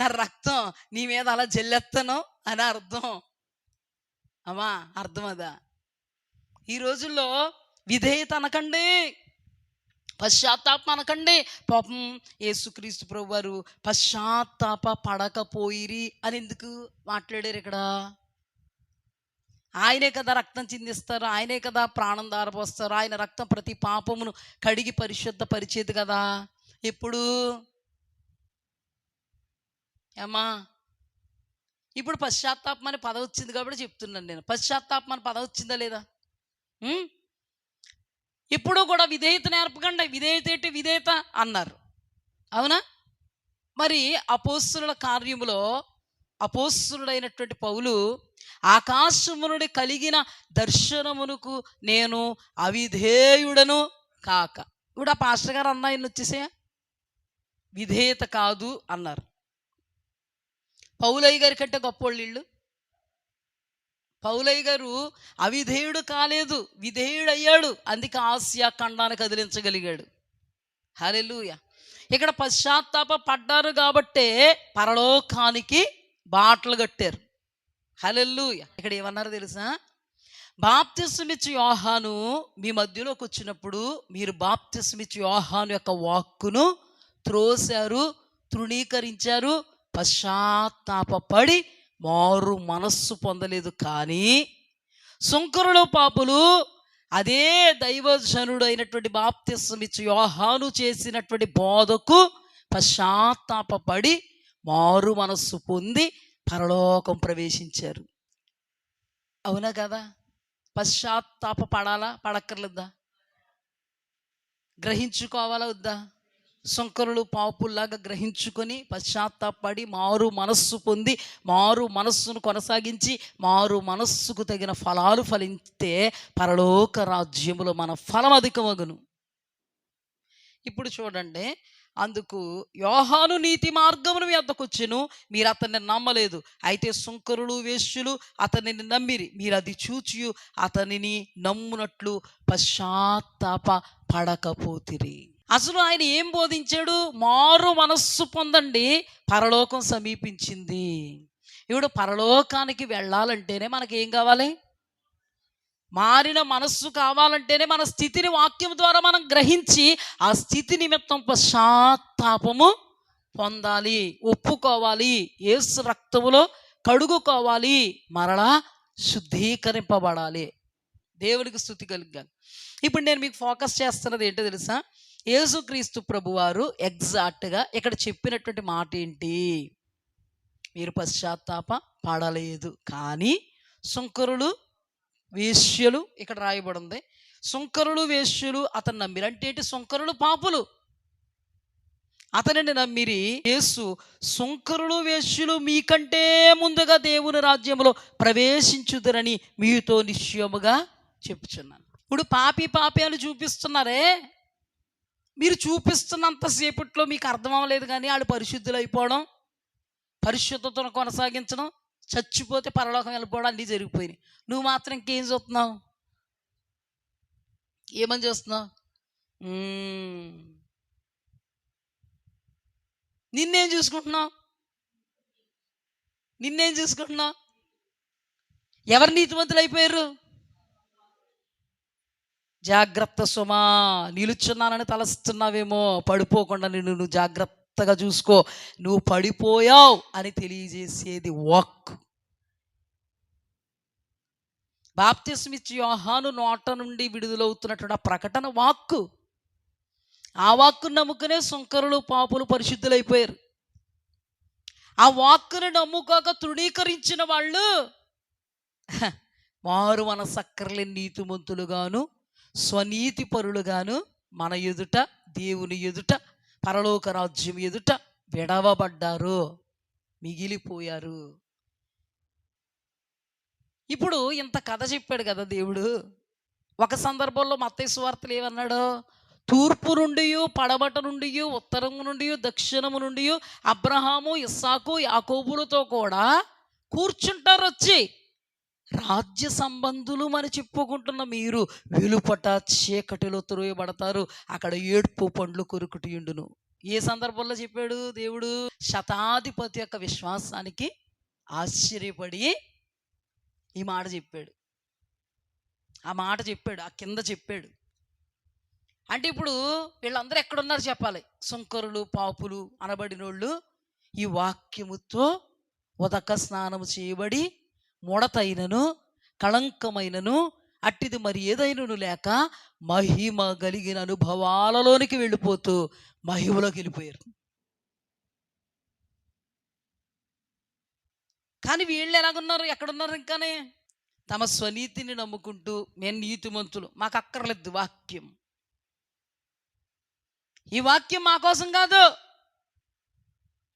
A: నా రక్తం నీ మీద అలా జల్లెత్తను అని అర్థం. అమ్మా అర్థం అదా? ఈ రోజుల్లో విధేయత అనకండి, పశ్చాత్తాపం అనకండి. పాపం యేసుక్రీస్తు ప్రభు వారు పశ్చాత్తాప పడకపోయిరి అని ఎందుకు మాట్లాడారు ఇక్కడ? ఆయనే కదా రక్తం చిందిస్తారు, ఆయనే కదా ప్రాణం దారపోస్తారు, ఆయన రక్తం ప్రతి పాపమును కడిగి పరిశుద్ధ పరిచేది కదా. ఎప్పుడు ఏమా ఇప్పుడు పశ్చాత్తాపం అనే పదం వచ్చింది కాబట్టి చెప్తున్నాను నేను. పశ్చాత్తాపం అనే పదం వచ్చిందా లేదా? ఇప్పుడు కూడా విధేయత నేర్పకండి. విధేయత ఏంటి? విధేయత అన్నారు, అవునా? మరి అపోస్తుల కార్యములో అపోస్తుడైనటువంటి పౌలు ఆకాశము నుండి కలిగిన దర్శనమునకు నేను అవిధేయుడను కాక. ఇప్పుడు ఆ పాస్టర్ గారు అన్న ఆయన వచ్చేసే విధేయత కాదు అన్నారు. పౌలయ్య గారి కంటే గొప్పోళ్ళు వీళ్ళు. పౌలయ్య గారు అవిధేయుడు కాలేదు, విధేయుడు అయ్యాడు. అందుకే ఆసియా ఖండాన్ని కదిలించగలిగాడు. హల్లెలూయా. ఇక్కడ పశ్చాత్తాప పడ్డారు కాబట్టే పరలోకానికి బాటలు కట్టారు. హల్లెలూయా. ఇక్కడ ఏమన్నారు తెలుసా? బాప్తిస్మమిచ్చు యోహాను మీ మధ్యలోకి వచ్చినప్పుడు మీరు బాప్తిస్మమిచ్చు యోహాను యొక్క వాక్కును త్రోశారు, తృణీకరించారు, పశ్చాత్తాపడి మారు మనస్సు పొందలేదు. కానీ సుంకరులు పాపులు అదే దైవజనుడు అయినటువంటి బాప్తిస్మమిచ్చు యోహాను చేసినటువంటి బోధకు పశ్చాత్తాపడి మారు మనస్సు పొంది పరలోకం ప్రవేశించారు. అవునా కదా? పశ్చాత్తాప పడాలా పడక్కర్లేదా? గ్రహించుకోవాలా వద్దా? సుంకరులు పాపుల్లాగా గ్రహించుకొని పశ్చాత్తాపడి మారు మనస్సు పొంది మారు మనస్సును కొనసాగించి మారు మనస్సుకు తగిన ఫలాలు ఫలిస్తే పరలోక రాజ్యములో మన ఫలం అధికమగును. ఇప్పుడు చూడండి, అందుకు యోహాను నీతి మార్గమును మీ వద్దకు వచ్చెను, మీరు అతన్ని నమ్మలేదు. అయితే సుంకరులు వేశ్యులు అతనిని నమ్మిరి. మీరు అది చూచి అతనిని నమ్మునట్లు పశ్చాత్తాప పడకపోతిరి. అసలు ఆయన ఏం బోధించాడు? మారు మనస్సు పొందండి, పరలోకం సమీపించింది. ఇప్పుడు పరలోకానికి వెళ్ళాలంటేనే మనకేం కావాలి? మారిన మనస్సు కావాలంటేనే మన స్థితిని వాక్యం ద్వారా మనం గ్రహించి ఆ స్థితి నిమిత్తం పశ్చాత్తాపము పొందాలి, ఒప్పుకోవాలి, యేసు రక్తములో కడుగుకోవాలి, మరలా శుద్ధీకరింపబడాలి. దేవునికి స్తుతి కలుగుగాక. ఇప్పుడు నేను మీకు ఫోకస్ చేస్తున్నది ఏంటో తెలుసా? యేసుక్రీస్తు ప్రభువారు ఎగ్జాక్ట్గా ఇక్కడ చెప్పినటువంటి మాట ఏంటి? మీరు పశ్చాత్తాప పడలేదు, కానీ సుంకరులు వేశ్యలు ఇక్కడ రాయబడింది. సుంకరులు వేశ్యలు అతను నమ్మిరి అంటే ఏంటి? సుంకరులు పాపులు అతనిని నమ్మిరి. యేసు సుంకరులు వేశ్యలు మీకంటే ముందుగా దేవుని రాజ్యంలో ప్రవేశించుదరని మీతో నిశ్చయముగా చెప్పుచున్నాను. ఇప్పుడు పాపి అని చూపిస్తున్నారే, మీరు చూపిస్తున్నంతసేపట్లో మీకు అర్థం అవ్వలేదు, కానీ వాళ్ళు పరిశుద్ధులు అయిపోవడం, పరిశుద్ధతను కొనసాగించడం, చచ్చిపోతే పరలోకం వెళ్ళిపోవడం అన్నీ జరిగిపోయినాయి. నువ్వు మాత్రం ఇంకేం చూస్తున్నావు? ఏమని చూస్తున్నావు? నిన్నేం చూసుకుంటున్నావు? నిన్నేం చూసుకుంటున్నావు? ఎవరు నీతిమంతులు అయిపోయారు? జాగ్రత్త సుమా, నిలుచున్నానని తలస్తున్నావేమో, పడిపోకుండా నువ్వు జాగ్రత్తగా చూసుకో. నువ్వు పడిపోయావు అని తెలియజేసేది వాక్. బాప్తిస్మిచ్చి యోహాను నోట నుండి విడుదలవుతున్నటువంటి ఆ ప్రకటన వాక్కు. ఆ వాక్కును నమ్ముకునే సుంకరులు పాపులు పరిశుద్ధులైపోయారు. ఆ వాక్కును నమ్ముకోక తృణీకరించిన వాళ్ళు మారు మనసక్కర్లేని నీతిమంతులుగాను స్వనీతి పరులుగాను మన ఎదుట, దేవుని ఎదుట, పరలోక రాజ్యం ఎదుట విడవబడ్డారు, మిగిలిపోయారు. ఇప్పుడు ఇంత కథ చెప్పాడు కదా దేవుడు. ఒక సందర్భంలో మత్తయి సువార్తలు ఏమన్నాడు? తూర్పు నుండి, పడమట నుండి, ఉత్తరము నుండి, దక్షిణము నుండి అబ్రహాము, ఇస్సాకు, యాకోబులతో కూడా కూర్చుంటారు వచ్చి. రాజ్య సంబంధులు అని చెప్పుకుంటున్న మీరు వెలుపట చీకటిలో త్రోయబడతారు, అక్కడ ఏడ్పు పండ్లు కొరుకుటియుండును. ఏ సందర్భంలో చెప్పాడు దేవుడు? శతాధిపతి యొక్క విశ్వాసానికి ఆశ్చర్యపడి ఈ మాట చెప్పాడు. ఆ మాట చెప్పాడు, ఆ కింద చెప్పాడు. అంటే ఇప్పుడు వీళ్ళందరూ ఎక్కడున్నారు చెప్పాలి? సుంకరులు పాపులు అనబడినోళ్ళు ఈ వాక్యముతో ఉదక స్నానము చేయబడి ముడతైనను కళంకమైనను అట్టిది మరి ఏదైనను లేక మహిమ కలిగిన అనుభవాలలోనికి వెళ్ళిపోతూ మహిమలోకి వెళ్ళిపోయారు. కానీ వీళ్ళు ఎలాగున్నారు? ఎక్కడున్నారు? ఇంకానే తమ స్వనీతిని నమ్ముకుంటూ మేము నీతిమంతులు, మాకు అక్కర్లేదు వాక్యం. ఈ వాక్యం మా కోసం కాదు,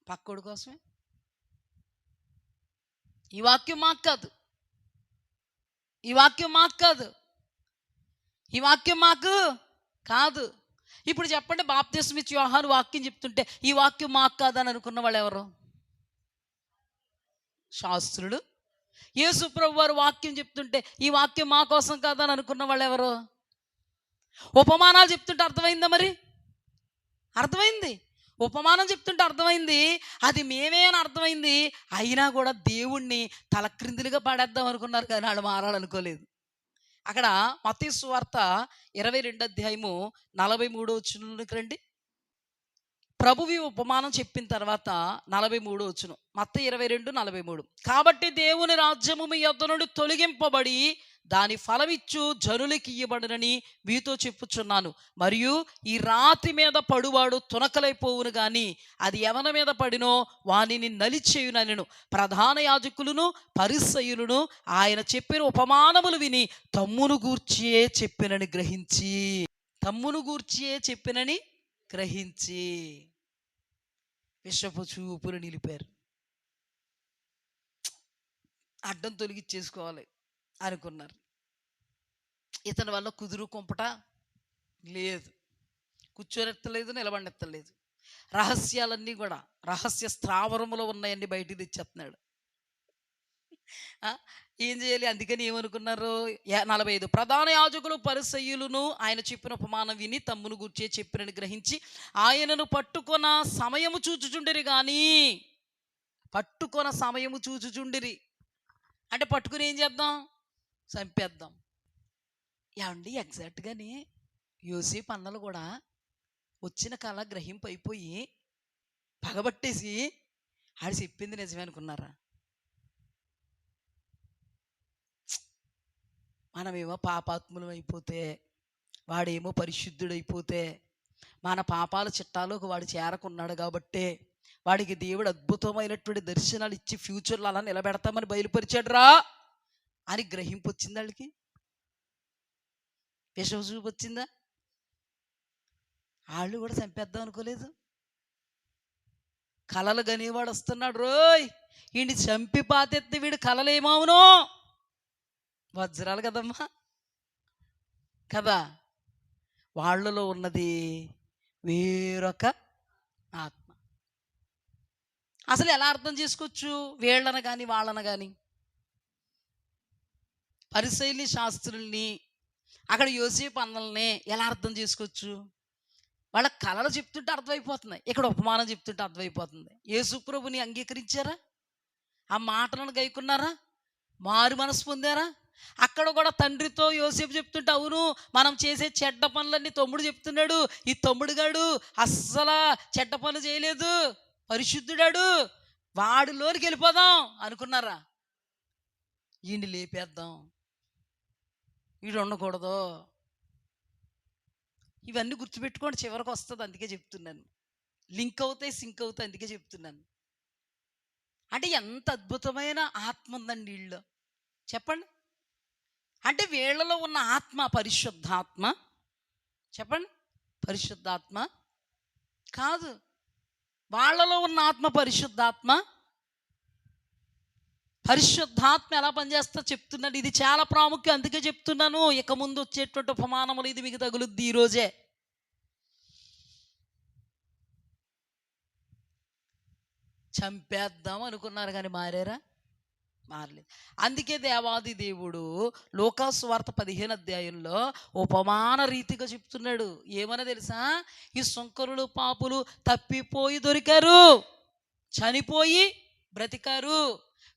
A: పక్కోడి కోసమే. ఈ వాక్యం మాకు కాదు, ఈ వాక్యం మాకు కాదు, ఈ వాక్యం మాకు కాదు. ఇప్పుడు చెప్పండి, బాప్తిస్మిచ్చి యోహాను వాక్యం చెప్తుంటే ఈ వాక్యం మాకు కాదని అనుకున్న వాళ్ళు ఎవరు? శాస్త్రులు. యేసు ప్రభువు వారు వాక్యం చెప్తుంటే ఈ వాక్యం మా కోసం కాదని అనుకున్న వాళ్ళు ఎవరు? ఉపమానాలు చెప్తుంటే అర్థమైందా? మరి అర్థమైంది. ఉపమానం చెప్తుంటే అర్థమైంది, అది మేమే అని అర్థమైంది. అయినా కూడా దేవుణ్ణి తలక్రిందులుగా పడేద్దాం అనుకున్నారు, కానీ వాళ్ళు మారాలనుకోలేదు. అక్కడ మత్తయి సువార్త 22:43 రండి. ప్రభువు ఉపమానం చెప్పిన తర్వాత 43 మత్తయి 22:43. కాబట్టి దేవుని రాజ్యము మీ యొద్ద నుండి తొలగింపబడి దాని ఫలమిచ్చు జనులకి ఇయ్యబడునని మీతో చెప్పుచున్నాను. మరియు ఈ రాతి మీద పడువాడు తునకలైపోవును, కానీ అది ఎవరి మీద పడినో వానిని నలిచేయునను. ప్రధాన యాజకులను పరిసయ్యులను ఆయన చెప్పిన ఉపమానములు విని తమ్మును గూర్చియే చెప్పినని గ్రహించి విషపు చూపులు నిలిపారు. అడ్డం తొలగించేసుకోవాలి అనుకున్నారు. ఇతని వల్ల కుదురు కుంపట లేదు, కూర్చోనెత్తలేదు, నిలబడెత్తలేదు. రహస్యాలన్నీ కూడా రహస్య స్థావరములో ఉన్నాయన్నీ బయటికి తెచ్చేస్తున్నాడు. ఏం చేయాలి? అందుకని ఏమనుకున్నారు? 45 ప్రధాన యాజకులు పరిసయ్యులను ఆయన చెప్పిన ఉపమానం విని తమ్మును గూర్చే చెప్పినని గ్రహించి ఆయనను పట్టుకొన సమయము చూచుచుండిరి. కానీ పట్టుకొన సమయము చూచుచుండిరి అంటే పట్టుకుని ఏం చేద్దాం? చంపేద్దాం. ఏమండి, ఎగ్జాక్ట్గానే యోసేపు అన్నలు కూడా వచ్చిన కళ గ్రహింపు అయిపోయి పగబట్టేసి ఆడు చెప్పింది నిజమే అనుకున్నారా? మనమేమో పాపాత్ములం అయిపోతే, వాడేమో పరిశుద్ధుడైపోతే, మన పాపాల చిట్టాలోకి వాడు చేరకున్నాడు కాబట్టే వాడికి దేవుడు అద్భుతమైనటువంటి దర్శనాలు ఇచ్చి ఫ్యూచర్లో అలా నిలబెడతామని బయలుపరిచాడు రా అని గ్రహింపు వచ్చింది వాళ్ళకి. విషం చూపు వచ్చిందా? వాళ్ళు కూడా చంపేద్దాం అనుకోలేదు. కలలు గనేవాడు వస్తున్నాడు, రోయ్ వీడిని చంపి పాతెత్తి వీడు కలలేమవునో. వజ్రాలు కదమ్మా, కదా. వాళ్ళలో ఉన్నది వేరొక ఆత్మ. అసలు ఎలా అర్థం చేసుకోవచ్చు వీళ్ళని కానీ వాళ్ళని కానీ? పరిసయ్యుల్ని శాస్త్రుల్ని అక్కడ యోసేపు అన్నల్ని ఎలా అర్థం చేసుకోవచ్చు? వాళ్ళ కళలు చెప్తుంటే అర్థమైపోతుంది, ఇక్కడ ఉపమానం చెప్తుంటే అర్థమైపోతుంది. యేసు ప్రభుని అంగీకరించారా? ఆ మాటలను గైకున్నారా? మారు మనసు పొందారా? అక్కడ కూడా తండ్రితో యోసేపు చెప్తుంటే, అవును మనం చేసే చెడ్డ పనులన్నీ తమ్ముడు చెప్తున్నాడు, ఈ తమ్ముడుగాడు అస్సలు చెడ్డ పనులు చేయలేదు, పరిశుద్ధుడాడు, వాడిలోనికి వెళ్ళిపోదాం అనుకున్నారా? ఈయన్ని లేపేద్దాం, వీడు ఉండకూడదు. ఇవన్నీ గుర్తుపెట్టుకోండి, చివరికి వస్తుంది. అందుకే చెప్తున్నాను, లింక్ అవుతాయి, సింక్ అవుతాయి. అందుకే చెప్తున్నాను. అంటే ఎంత అద్భుతమైన ఆత్మ ఉందండి వీళ్ళు, చెప్పండి. అంటే వీళ్ళలో ఉన్న ఆత్మ పరిశుద్ధాత్మ, చెప్పండి, పరిశుద్ధాత్మ కాదు. వాళ్ళలో ఉన్న ఆత్మ పరిశుద్ధాత్మ. పరిశుద్ధాత్మ ఎలా పనిచేస్తా చెప్తున్నాడు. ఇది చాలా ప్రాముఖ్యం, అందుకే చెప్తున్నాను. ఇక ముందు వచ్చేటువంటి ఉపమానములు ఇది మీకు తగులుద్ది ఈరోజే. చంపేద్దాం అనుకున్నారు కానీ మారారా? మారలేదు. అందుకే దేవాది దేవుడు లోకాసు వార్త 15 అధ్యాయంలో ఉపమాన రీతిగా చెప్తున్నాడు. ఏమని తెలుసా? ఈ సుంకరులు పాపులు తప్పిపోయి దొరికారు, చనిపోయి బ్రతికారు,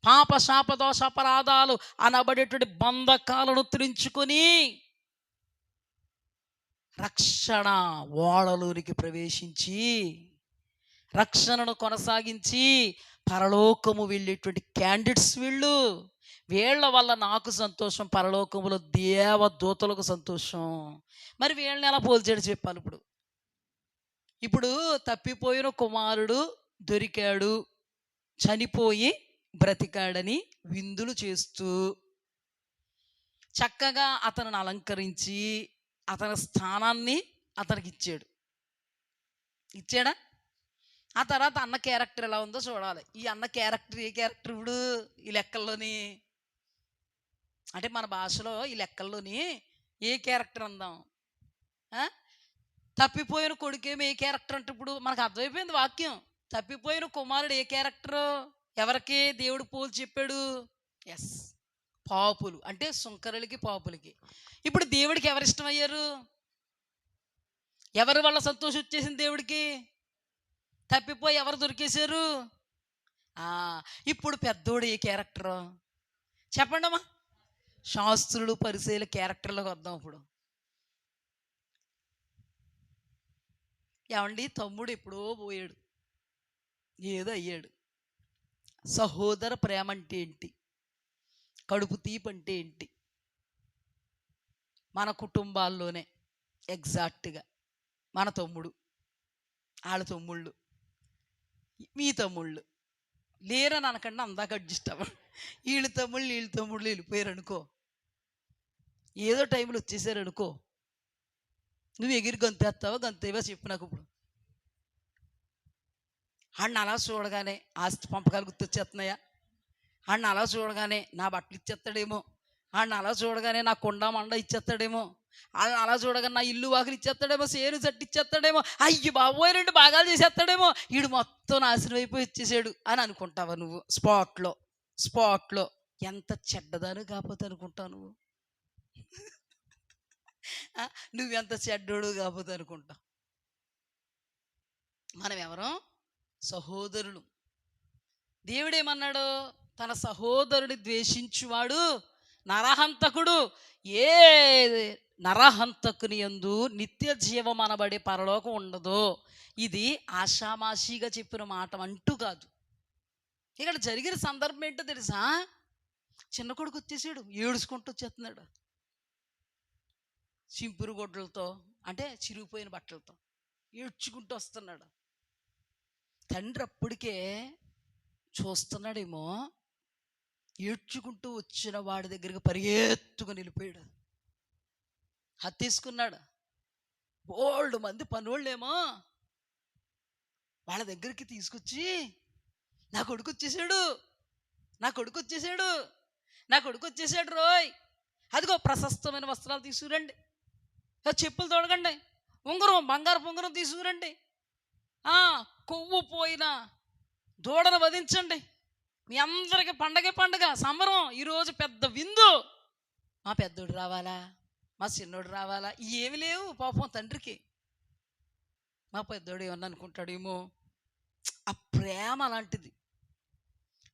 A: పాప శాప దోష అపరాధాలు అనబడేటువంటి బంధకాలను త్రించుకొని రక్షణ ఓడలోనికి ప్రవేశించి రక్షణను కొనసాగించి పరలోకము వెళ్ళేటువంటి క్యాండిడేట్స్ వీళ్ళు. వీళ్ళ వల్ల నాకు సంతోషం, పరలోకములో దేవదూతలకు సంతోషం. మరి వీళ్ళని ఎలా పోల్చాడు చెప్పాలి. ఇప్పుడు తప్పిపోయిన కుమారుడు దొరికాడు, చనిపోయి బ్రతికాడని విందులు చేస్తూ చక్కగా అతనిని అలంకరించి అతని స్థానాన్ని అతనికి ఇచ్చాడా? ఆ తర్వాత అన్న క్యారెక్టర్ ఎలా ఉందో చూడాలి. ఈ అన్న క్యారెక్టర్ ఏ క్యారెక్టర్ ఇప్పుడు ఈ లెక్కల్లోని, అంటే మన భాషలో ఈ లెక్కల్లోని ఏ క్యారెక్టర్ అందాం? తప్పిపోయిన కొడుకేమో ఏ క్యారెక్టర్ అంటే ఇప్పుడు మనకు అర్థమైపోయింది వాక్యం. తప్పిపోయిన కుమారుడు ఏ క్యారెక్టరు? ఎవరికి దేవుడు పోల్చి చెప్పాడు? ఎస్, పాపులు, అంటే సుంకరులకి పాపులకి. ఇప్పుడు దేవుడికి ఎవరు ఇష్టమయ్యారు? ఎవరి వల్ల సంతోషం వచ్చేసింది దేవుడికి? తప్పిపోయి ఎవరు దొరికేశారు? ఇప్పుడు పెద్దోడు ఏ క్యారెక్టరు చెప్పండి అమ్మా? శాస్త్రులు పరిసయ్యుల క్యారెక్టర్లోకి వద్దాం. ఇప్పుడు ఏమండి, తమ్ముడు ఎప్పుడో పోయాడు, ఏదో అయ్యాడు. సహోదర ప్రేమ అంటే ఏంటి? కడుపు తీపి అంటే ఏంటి? మన కుటుంబాల్లోనే ఎగ్జాక్ట్గా మన తమ్ముడు, వాళ్ళ తమ్ముళ్ళు, మీ తమ్ముళ్ళు లేరని అనకుండా అందాక అడ్జస్ట్ అవ్వ. వీళ్ళ తమ్ముళ్ళు వెళ్ళిపోయారు అనుకో, ఏదో టైంలో వచ్చేసారు అనుకో, నువ్వు ఎగిరి గంతేస్తావా గంతేవా చెప్పు నాకు. ఇప్పుడు అన్న అలా చూడగానే ఆస్తి పంపకాలు గుర్తొచ్చేస్తున్నాయా? అన్న అలా చూడగానే నా బట్టలు ఇచ్చేస్తాడేమో, అన్న అలా చూడగానే నా కొండ మండ ఇచ్చేస్తాడేమో, అలా చూడగానే నా ఇల్లు వాకిలు ఇచ్చేస్తాడేమో, సేరు జట్టు ఇచ్చేస్తాడేమో, అయ్యి బాబోయ్ 2 భాగాలు చేసేస్తాడేమో, వీడు మొత్తం నాశనం అయిపోయి వచ్చేసాడు అని అనుకుంటావా నువ్వు? స్పాట్లో ఎంత చెడ్డదాను కాకపోతే అనుకుంటావు నువ్వు. నువ్వెంత చెడ్డోడు కాకపోతే అనుకుంటావు. మనం ఎవరం? సహోదరులు. దేవుడేమన్నాడు? తన సహోదరుని ద్వేషించువాడు నరహంతకుడు. ఏ నరహంతకుని యందు నిత్య జీవం అనబడే పరలోకం ఉండదు. ఇది ఆషామాషిగా చెప్పిన మాట అంటూ కాదు. ఇక్కడ జరిగిన సందర్భం ఏంటో తెలుసా? చిన్న కొడుకు వచ్చేసాడు, ఏడుచుకుంటూ వచ్చేస్తున్నాడు, చింపురు గొడ్డలతో, అంటే చిరిగిపోయిన బట్టలతో ఏడ్చుకుంటూ వస్తున్నాడు. తండ్రి అప్పటికే చూస్తున్నాడేమో, ఏడ్చుకుంటూ వచ్చిన వాడి దగ్గరికి పరిగెత్తుకుని వెళ్ళిపోయాడు, హత్తేసుకున్నాడు. బోల్డ్ మంది పనోళ్ళేమో వాళ్ళ దగ్గరికి తీసుకొచ్చి, నా కొడుకు వచ్చేసాడు రోయ్, అదిగో ప్రశస్తమైన వస్త్రాలు తీసుకురండి, చెప్పులు తొడగండి, బంగారు ఉంగరం తీసుకురండి, కొవ్వు పోయిన దూడను వధించండి, మీ అందరికి పండగ సంబరం, ఈరోజు పెద్ద విందు, మా పెద్దోడు రావాలా, మా చిన్నోడు రావాలా, ఏమి లేవు పాపం తండ్రికి. మా పెద్దోడు ఏమన్నా అనుకుంటాడేమో. ఆ ప్రేమ అలాంటిది.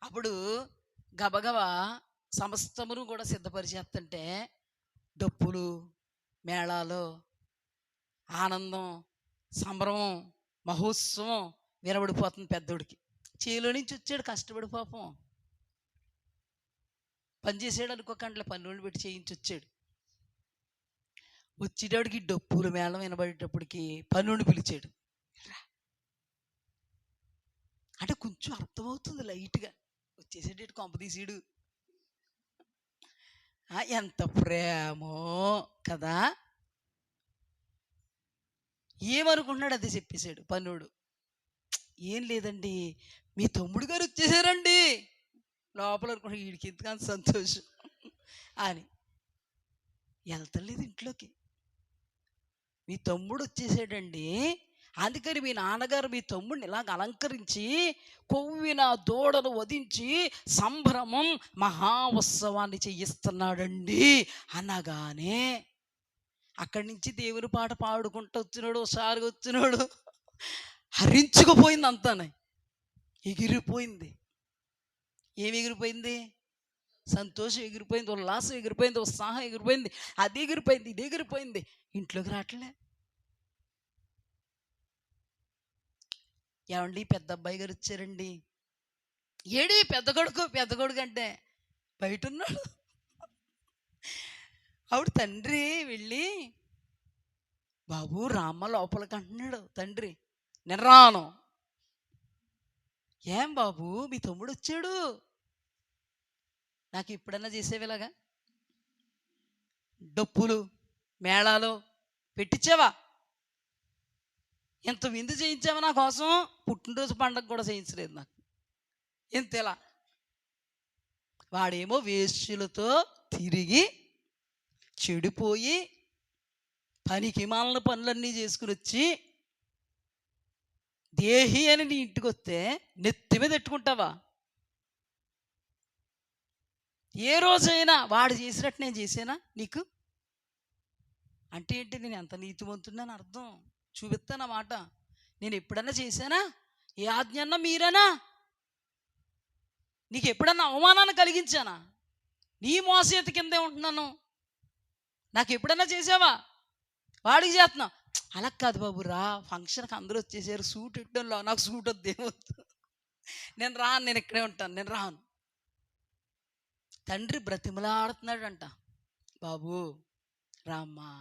A: అప్పుడు గబగబా సమస్తమును కూడా సిద్ధపరిచేస్తుంటే డప్పులు, మేళాలు, ఆనందం, సంబరం, మహోత్సవం వినబడిపోతుంది పెద్దోడికి. చేలో నుంచి వచ్చాడు కష్టపడి పాపం. పని చేసాడు అనుకోకండి, పనులు పెట్టి చేయించి వచ్చాడు. వచ్చేటప్పటికి డప్పులు మేళం వినబడేటప్పటికి పనుని పిలిచాడు. అంటే కొంచెం అర్థమవుతుంది లైట్గా. వచ్చేసేటట్టు కొంప తీసాడు. ఎంత ప్రేమో కదా. ఏమనుకున్నాడు అది చెప్పేశాడు పన్నుడు. ఏం లేదండి, మీ తమ్ముడు గారు వచ్చేసారండి. లోపల అనుకున్నాడు వీడికి ఎందుకంత సంతోషం అని. వెళ్తలేదు ఇంట్లోకి. మీ తమ్ముడు వచ్చేసాడండి, అందుకని మీ నాన్నగారు మీ తమ్ముడిని ఇలాగ అలంకరించి కొవ్విన దూడను వధించి సంభ్రమం మహా ఉత్సవాన్ని చేయిస్తున్నాడండి అనగానే అక్కడి నుంచి దేవుని పాట పాడుకుంటూ వచ్చినాడు. ఒకసారి వచ్చినాడు, హరించుకుపోయింది అంతానే, ఎగిరిపోయింది. ఏమి ఎగిరిపోయింది? సంతోషం ఎగిరిపోయింది, ఉల్లాసం ఎగిరిపోయింది, ఉత్సాహం ఎగిరిపోయింది, అది ఎగిరిపోయింది, ఇది ఎగిరిపోయింది. ఇంట్లోకి రావట్లే. ఏమండి పెద్ద అబ్బాయి గారు వచ్చారండి. ఏడి పెద్ద కొడుకు అంటే బయట ఉన్నాడు. ఆవిడ తండ్రి వెళ్ళి, బాబు రామ్మ లోపలికి అంటున్నాడు తండ్రి. నేను రాను. ఏం బాబు మీ తమ్ముడు వచ్చాడు, నాకు ఇప్పుడన్నా చేసేవిలాగా డప్పులు మేళాలు పెట్టించావా, ఎంత విందు చేయించావా నా కోసం, పుట్టినరోజు పండగ కూడా చేయించలేదు నాకు. ఎంతేలా వాడేమో వేశ్యలతో తిరిగి చెడిపోయి పనికి మాలిన పనులన్నీ చేసుకుని వచ్చి దేహి అని నీ ఇంటికి వస్తే నెత్తి మీద పెట్టుకుంటావా? ఏ రోజైనా వాడు చేసినట్టు నేను చేసానా నీకు? అంటే ఏంటి, నేను ఎంత నీతివంతుడిని అర్థం చూపిస్తానమాట. నేను ఎప్పుడన్నా చేశానా? ఏ ఆజ్ఞ అన్నా మీరేనా? నీకు ఎప్పుడన్నా అవమానాన్ని కలిగించానా? నీ మోసేతి కిందే ఉంటున్నాను, నాకు ఎప్పుడన్నా చేసావా? వాడికి చేస్తున్నావు. అలా కాదు బాబు, రా ఫంక్షన్కి అందరూ వచ్చేసారు, సూట్ ఇట్టడంలో నాకు సూట్ వద్దు, ఏమొద్దు, నేను రాను, నేను ఇక్కడే ఉంటాను, నేను రాను. తండ్రి బ్రతిమలాడుతున్నాడంట, బాబు రామ్మా,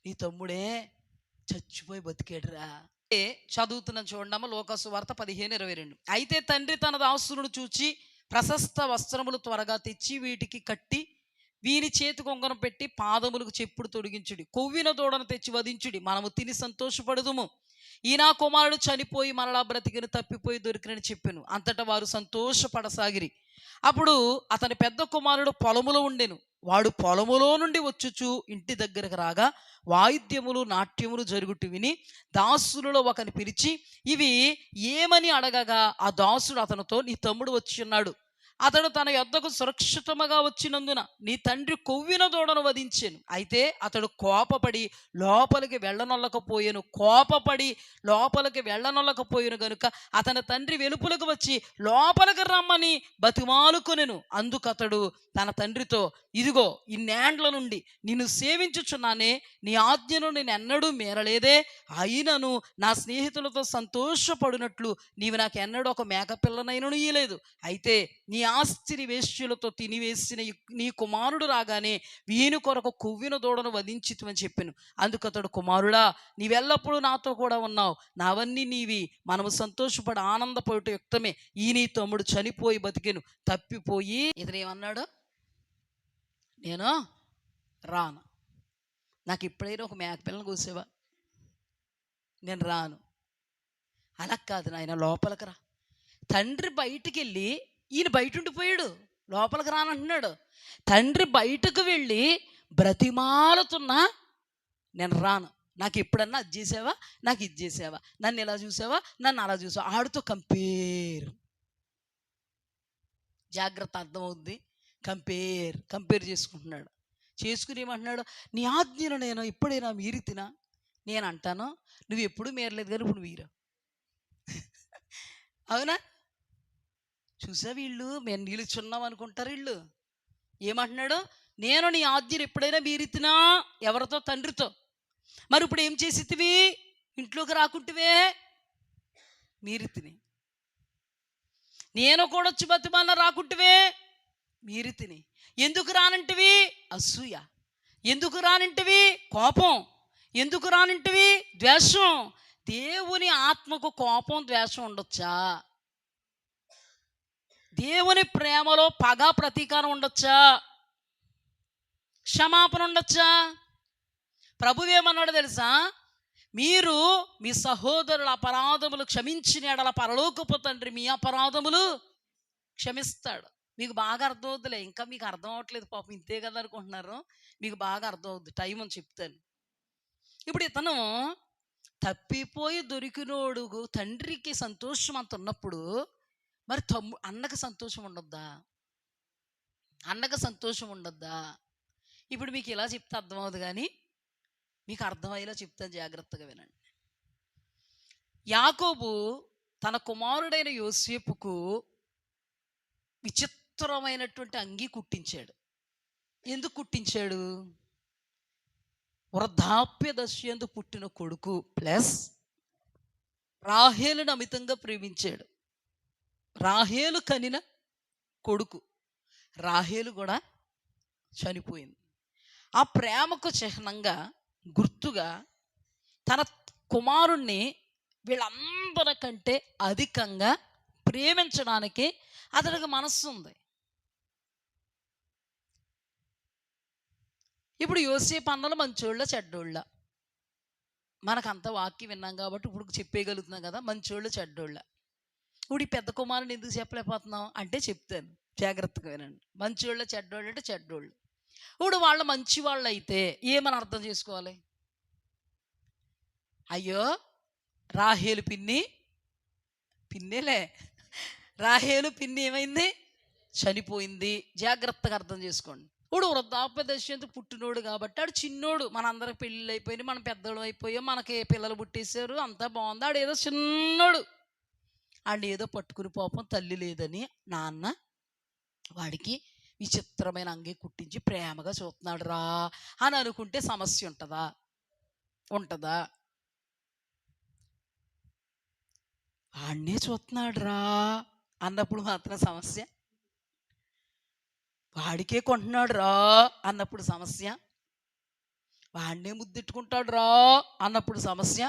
A: నీ తమ్ముడే చచ్చిపోయి బతికేడురా. చదువుతున్నాను చూడమ్మా, లోకాసు వార్త 15:22. అయితే తండ్రి తన దాసులను చూచి ప్రశస్త వస్త్రములు త్వరగా తెచ్చి వీటికి కట్టి వీని చేతి కొంగను పెట్టి పాదములకు చెప్పుడు తొడిగించుడి, కొవ్విన దూడను తెచ్చి వధించుడి, మనము తిని సంతోషపడుదుము. ఈయన కుమారుడు చనిపోయి మరలా బ్రతికిన తప్పిపోయి దొరికినని చెప్పాను. అంతటా వారు సంతోషపడసాగిరి. అప్పుడు అతని పెద్ద కుమారుడు పొలములో ఉండెను. వాడు పొలములో నుండి వచ్చుచు ఇంటి దగ్గరకు రాగా వాయిద్యములు నాట్యములు జరుగుతూ విని దాసులలో ఒకని పిలిచి ఇవి ఏమని అడగగా ఆ దాసుడు అతనితో, నీ తమ్ముడు వచ్చి ఉన్నాడు, అతడు తన యొద్దకు సురక్షితముగా వచ్చినందున నీ తండ్రి కొవ్విన దూడను వధించాను. అయితే అతడు కోపపడి లోపలికి వెళ్ళనొల్లకపోయాను గనుక అతని తండ్రి వెలుపులకు వచ్చి లోపలికి రమ్మని బతిమాలుకొనెను. అందుకు అతడు తన తండ్రితో, ఇదిగో ఇన్నేండ్ల నుండి నిన్ను సేవించుచున్నానే, నీ ఆజ్ఞను నేను ఎన్నడూ మేరలేదే, అయినను నా స్నేహితులతో సంతోషపడినట్లు నీవు నాకు ఎన్నడూ ఒక మేకపిల్లనైనను ఇయ్యలేదు. అయితే నీ ఆస్తిని వేశ్యలతో తినివేసిన నీ కుమారుడు రాగానే వీని కొరకు కొవ్విన దూడను వధించితుమని చెప్పాను. అందుకు అతడు, కుమారుడా, నీవెల్లప్పుడూ నాతో కూడా ఉన్నావు, నావన్నీ నీవి, మనము సంతోషపడి ఆనందపడుట యుక్తమే. ఈ నీ తమ్ముడు చనిపోయి బతికెను, తప్పిపోయి. ఇతనేమన్నాడు, నేను రాను, నాకు ఎప్పుడైనా ఒక మేకపిల్లని కూసేవా, నేను రాను. అలా కాదు నాయన, లోపలికి రా. తండ్రి బయటికి వెళ్ళి, ఈయన బయట ఉండిపోయాడు, లోపలికి రానంటున్నాడు. తండ్రి బయటకు వెళ్ళి బ్రతిమాలుతున్నా, నేను రాను, నాకు ఎప్పుడన్నా అది చేసావా, నాకు ఇది చేసావా, నన్ను ఇలా చూసావా, నన్ను అలా చూసావా, ఆడితో కంపేర్. జాగ్రత్త, అర్థమవుద్ది. కంపేర్ చేసుకుంటున్నాడు. చేసుకుని ఏమంటున్నాడు, నీ ఆజ్ఞను నేను ఎప్పుడైనా మీరి తినా, నేను అంటాను, నువ్వు ఎప్పుడు మేరలేదు కానీ ఇప్పుడు వీరు. అవునా? చూసా వీళ్ళు మేము నిలుచున్నాం అనుకుంటారు వీళ్ళు. ఏమంటున్నాడు? నేను నీ ఆజ్ఞను ఎప్పుడైనా మీరితినా? ఎవరితో? తండ్రితో. మరి ఇప్పుడు ఏం చేసితివి? ఇంట్లోకి రాకుంటివే మీరితిని. నేను కూడా వచ్చి బతిమాల రాకుంటివే మీరితిని. ఎందుకు రానంటివి? అసూయ. ఎందుకు రానంటివి? కోపం. ఎందుకు రానంటివి? ద్వేషం. దేవుని ఆత్మకు కోపం ద్వేషం ఉండొచ్చా? దేవుని ప్రేమలో పగ ప్రతీకారం ఉండొచ్చా? క్షమాపణ ఉండొచ్చా? ప్రభువు ఏమన్నాడు తెలుసా? మీరు మీ సహోదరుల అపరాధములు క్షమించిన ఎడల పరలోకపు తండ్రి మీ అపరాధములు క్షమిస్తాడు. మీకు బాగా అర్థమవుద్దిలే. ఇంకా మీకు అర్థం అవ్వట్లేదు పాపం, ఇంతే కదా అనుకుంటున్నారు. మీకు బాగా అర్థం అవుద్ది, టైం అని చెప్తాను. ఇప్పుడు ఇతను తప్పిపోయి దొరికినోడు తండ్రికి సంతోషం అంత ఉన్నప్పుడు మరి అన్నకు సంతోషం ఉండొద్దా? అన్నకు సంతోషం ఉండొద్దా? ఇప్పుడు మీకు ఇలా చెప్తే అర్థమవుతుంది, కానీ మీకు అర్థమయ్యేలా చెప్తాను, జాగ్రత్తగా వినండి. యాకోబు తన కుమారుడైన యోసేపుకు విచిత్రమైనటువంటి అంగీ కుట్టించాడు. ఎందుకు కుట్టించాడు? వృద్ధాప్య దశయందు పుట్టిన కొడుకు ప్లస్ రాహేలును అమితంగా ప్రేమించాడు. రాహేలు కనిన కొడుకు. రాహేలు కూడా చనిపోయింది. ఆ ప్రేమకు చిహ్నంగా, గుర్తుగా తన కుమారుణ్ణి వీళ్ళందరికంటే అధికంగా ప్రేమించడానికి అతనికి మనస్సు ఉంది. ఇప్పుడు యోసేపు అన్నలు మంచోళ్ళ చెడ్డోళ్ళ? మనకంత వాక్యం విన్నాం కాబట్టి ఇప్పుడు చెప్పేయగలుగుతున్నాం కదా, మంచోళ్ళ చెడ్డోళ్ళ. ఇప్పుడు ఈ పెద్ద కుమారుని ఎందుకు చెప్పలేకపోతున్నాం అంటే చెప్తాను, జాగ్రత్తగా వినండి. మంచోళ్ళ చెడ్డోళ్ళు అంటే చెడ్డోళ్ళు. ఇప్పుడు వాళ్ళు మంచి వాళ్ళు అయితే ఏమని అర్థం చేసుకోవాలి? అయ్యో రాహేలు పిన్నేలే రాహేలు పిన్ని ఏమైంది? చనిపోయింది. జాగ్రత్తగా అర్థం చేసుకోండి. ఇప్పుడు వృద్ధాప్య దశ పుట్టినోడు కాబట్టి ఆడు చిన్నోడు. మనందరికి పెళ్ళిళ్ళు అయిపోయినాయి, మనం పెద్దోడు అయిపోయాం, మనకి పిల్లలు పుట్టేశారు, అంతా బాగుంది. ఆడు ఏదో చిన్నోడు. ఆడు ఏదో పట్టుకుని పాపం తల్లి లేదని నాన్న వాడికి విచిత్రమైన అంగి కుట్టించి ప్రేమగా చూస్తున్నాడు రా అని అనుకుంటే సమస్య ఉంటుందా? వాడినే చూస్తున్నాడు రా అన్నప్పుడు మాత్రం సమస్య. వాడికే కొంటున్నాడు రా అన్నప్పుడు సమస్య. వాడినే ముద్దెట్టుకుంటాడు రా అన్నప్పుడు సమస్య.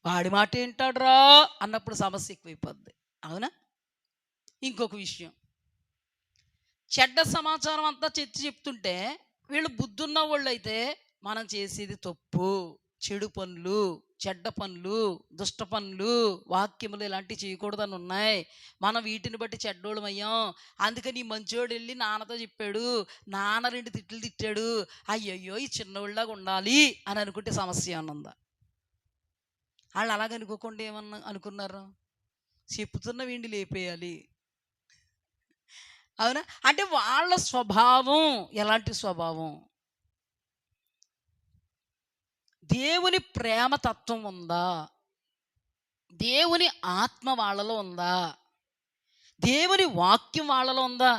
A: వాడి మాట ఏంటాడు రా అన్నప్పుడు సమస్య ఎక్కువైపోద్ది. అవునా? ఇంకొక విషయం, చెడ్డ సమాచారం అంతా చెప్తుంటే వీళ్ళు బుద్ధున్న వాళ్ళు అయితే మనం చేసేది తప్పు, చెడు పనులు, చెడ్డ పనులు, దుష్ట పనులు, వాక్యములు ఇలాంటివి చేయకూడదని ఉన్నాయి. మనం వీటిని బట్టి చెడ్డోళ్ళం అయ్యాం. అందుకని ఈ మంచోడు వెళ్ళి నాన్నతో చెప్పాడు, నాన్న 2 తిట్లు తిట్టాడు, అయ్యయ్యో ఈ చిన్నోళ్ళలాగా ఉండాలి అని అనుకుంటే సమస్య ఏమన్నా ఉందా? వాళ్ళు అలాగనుకోకుండా ఏమన్నా అనుకున్నారు? చెప్తున్న వీడిని లేపేయాలి. అవునా? అంటే వాళ్ళ స్వభావం ఎలాంటి స్వభావం? దేవుని ప్రేమ తత్వం ఉందా? దేవుని ఆత్మ వాళ్ళలో ఉందా? దేవుని వాక్యం వాళ్ళలో ఉందా?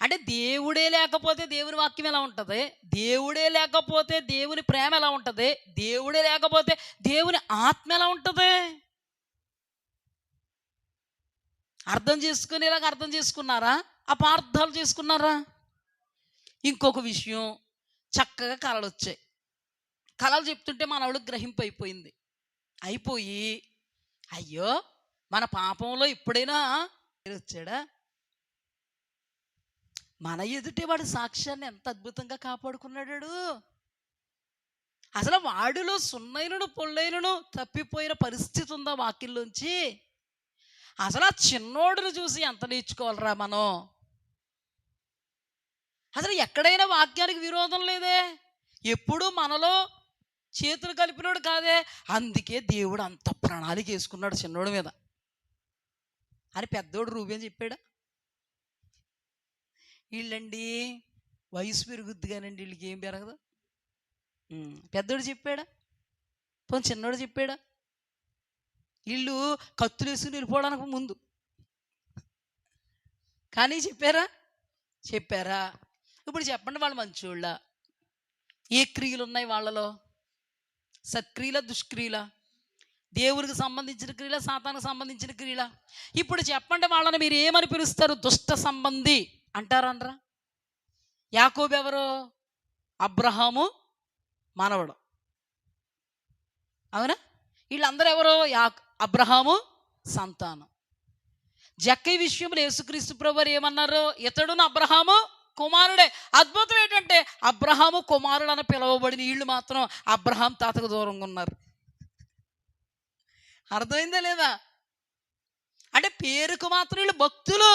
A: అంటే దేవుడే లేకపోతే దేవుని వాక్యం ఎలా ఉంటుంది? దేవుడే లేకపోతే దేవుని ప్రేమ ఎలా ఉంటుంది? దేవుడే లేకపోతే దేవుని ఆత్మ ఎలా ఉంటుంది? అర్థం చేసుకునేలాగా అర్థం చేసుకున్నారా? అపార్థాలు చేసుకున్నారా? ఇంకొక విషయం, చక్కగా కళలు వచ్చాయి. కళలు చెప్తుంటే మనవాళ్ళకి గ్రహింపు అయిపోయి అయ్యో మన పాపంలో ఎప్పుడైనా వచ్చాడా? మన ఎదుటే వాడు సాక్ష్యాన్ని ఎంత అద్భుతంగా కాపాడుకున్నాడు. అసలు వాడిలో సున్నైనను పొల్లైనను తప్పిపోయిన పరిస్థితి ఉందా వాక్యంలోంచి? అసలు ఆ చిన్నోడును చూసి ఎంత నేర్చుకోవాలరా మనం? అసలు ఎక్కడైనా వాక్యానికి విరోధం లేదే, ఎప్పుడూ మనలో చేతులు కలిపినోడు కాదే. అందుకే దేవుడు అంత ప్రణాళిక వేసుకున్నాడు చిన్నోడి మీద అని పెద్దోడు రూబేన్ చెప్పాడా? వీళ్ళండి వయసు పెరుగుద్ది కానండి వీళ్ళకి ఏం పెరగదు. పెద్దోడు చెప్పాడా? పోనీ చిన్నోడు చెప్పాడా? వీళ్ళు కత్తులు వేసుకుని వెళ్ళిపోవడానికి ముందు కానీ చెప్పారా? ఇప్పుడు చెప్పండి, వాళ్ళు మంచోళ్ళ? ఏ క్రియలు ఉన్నాయి వాళ్ళలో? సత్క్రియల, దుష్క్రియల? దేవుడికి సంబంధించిన క్రియల, సాతానికి సంబంధించిన క్రియల? ఇప్పుడు చెప్పండి, వాళ్ళని మీరు ఏమని పిలుస్తారు? దుష్ట సంబంధి అంటారా? యాకోబు ఎవరు? అబ్రహాము మనవడు, అవునా? వీళ్ళందరూ ఎవరు? అబ్రహాము సంతానం. జక్కయ్య విషయంలో యేసుక్రీస్తు ప్రభువారు ఏమన్నారు? ఇతడును అబ్రహాము కుమారుడే. అద్భుతం ఏంటంటే అబ్రహాము కుమారుడు అని పిలువబడిన వీళ్ళు మాత్రం అబ్రహాం తాతకు దూరంగా ఉన్నారు. అర్థమైందా లేదా? అంటే పేరుకు మాత్రం వీళ్ళు భక్తులు,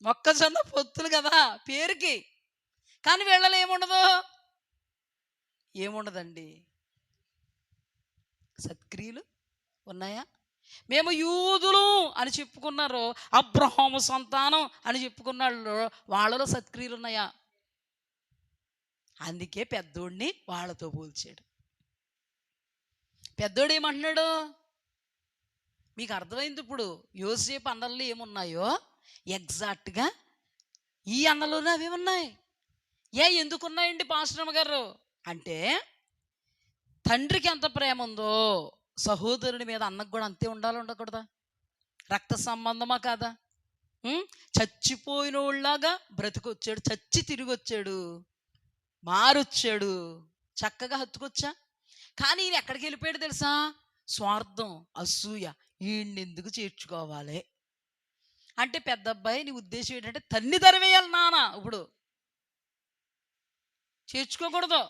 A: మొక్కజొన్న పొత్తులు కదా పేరుకి, కానీ వీళ్ళలో ఏముండదండి. సత్క్రియలు ఉన్నాయా? మేము యూదులు అని చెప్పుకున్నారు, అబ్రహాము సంతానం అని చెప్పుకున్నాళ్ళు, వాళ్ళలో సత్క్రియలు ఉన్నాయా? అందుకే పెద్దోడిని వాళ్ళతో పోల్చాడు. పెద్దోడు ఏమంటున్నాడు? మీకు అర్థమైంది ఇప్పుడు. యోసేపు అన్నల్లో ఏమున్నాయో ఎగ్జాక్ట్గా ఈ అన్నలోనే అవి ఉన్నాయి. ఎందుకున్నాయండి పాస్టర్ గారు అంటే, తండ్రికి ఎంత ప్రేమ ఉందో సహోదరుని మీద అన్నకు కూడా అంతే ఉండాలి, ఉండకూడదా? రక్త సంబంధమా కాదా? చచ్చిపోయిన వాళ్ళలాగా బ్రతికొచ్చాడు, చచ్చి తిరిగి వచ్చాడు, మారొచ్చాడు, చక్కగా హత్తుకొచ్చా. కానీ ఈయన ఎక్కడికి వెళ్ళిపోయాడు తెలుసా? స్వార్థం, అసూయ, ఈయన్ని ఎందుకు చేర్చుకోవాలి అంటే, పెద్ద అబ్బాయి నీ ఉద్దేశం ఏంటంటే తన్ని తరివేయాలి నాన్న, ఇప్పుడు చేర్చుకోకూడదు.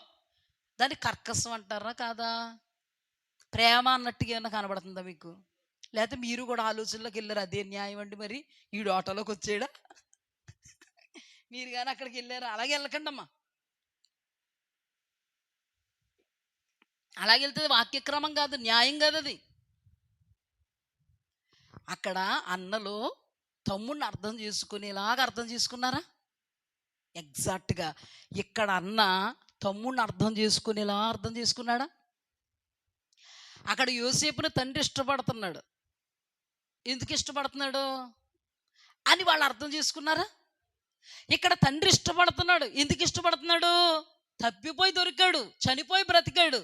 A: దాన్ని కర్కశం అంటారా కాదా? ప్రేమ అన్నట్టుగా ఏమన్నా కనబడుతుందా మీకు? లేకపోతే మీరు కూడా ఆలోచనలోకి వెళ్ళారు అదే న్యాయం అండి, మరి ఈడు ఆటోలోకి వచ్చాడా? మీరు కానీ అక్కడికి వెళ్ళారా? అలాగే వెళ్ళకండి అమ్మా. అలాగే వెళ్తుంది వాక్యక్రమం కాదు, న్యాయం కాదు అది. అక్కడ అన్నలో తమ్ముడిని అర్థం చేసుకునేలాగా అర్థం చేసుకున్నారా? ఎగ్జాక్ట్గా ఇక్కడ అన్న తమ్ముడిని అర్థం చేసుకునేలా అర్థం చేసుకున్నాడా? అక్కడ యోసేపుని తండ్రి ఇష్టపడుతున్నాడు, ఎందుకు ఇష్టపడుతున్నాడు అని వాళ్ళు అర్థం చేసుకున్నారా? ఇక్కడ తండ్రి ఇష్టపడుతున్నాడు, ఎందుకు ఇష్టపడుతున్నాడు? తప్పిపోయి దొరికాడు, చనిపోయి బ్రతికాడు.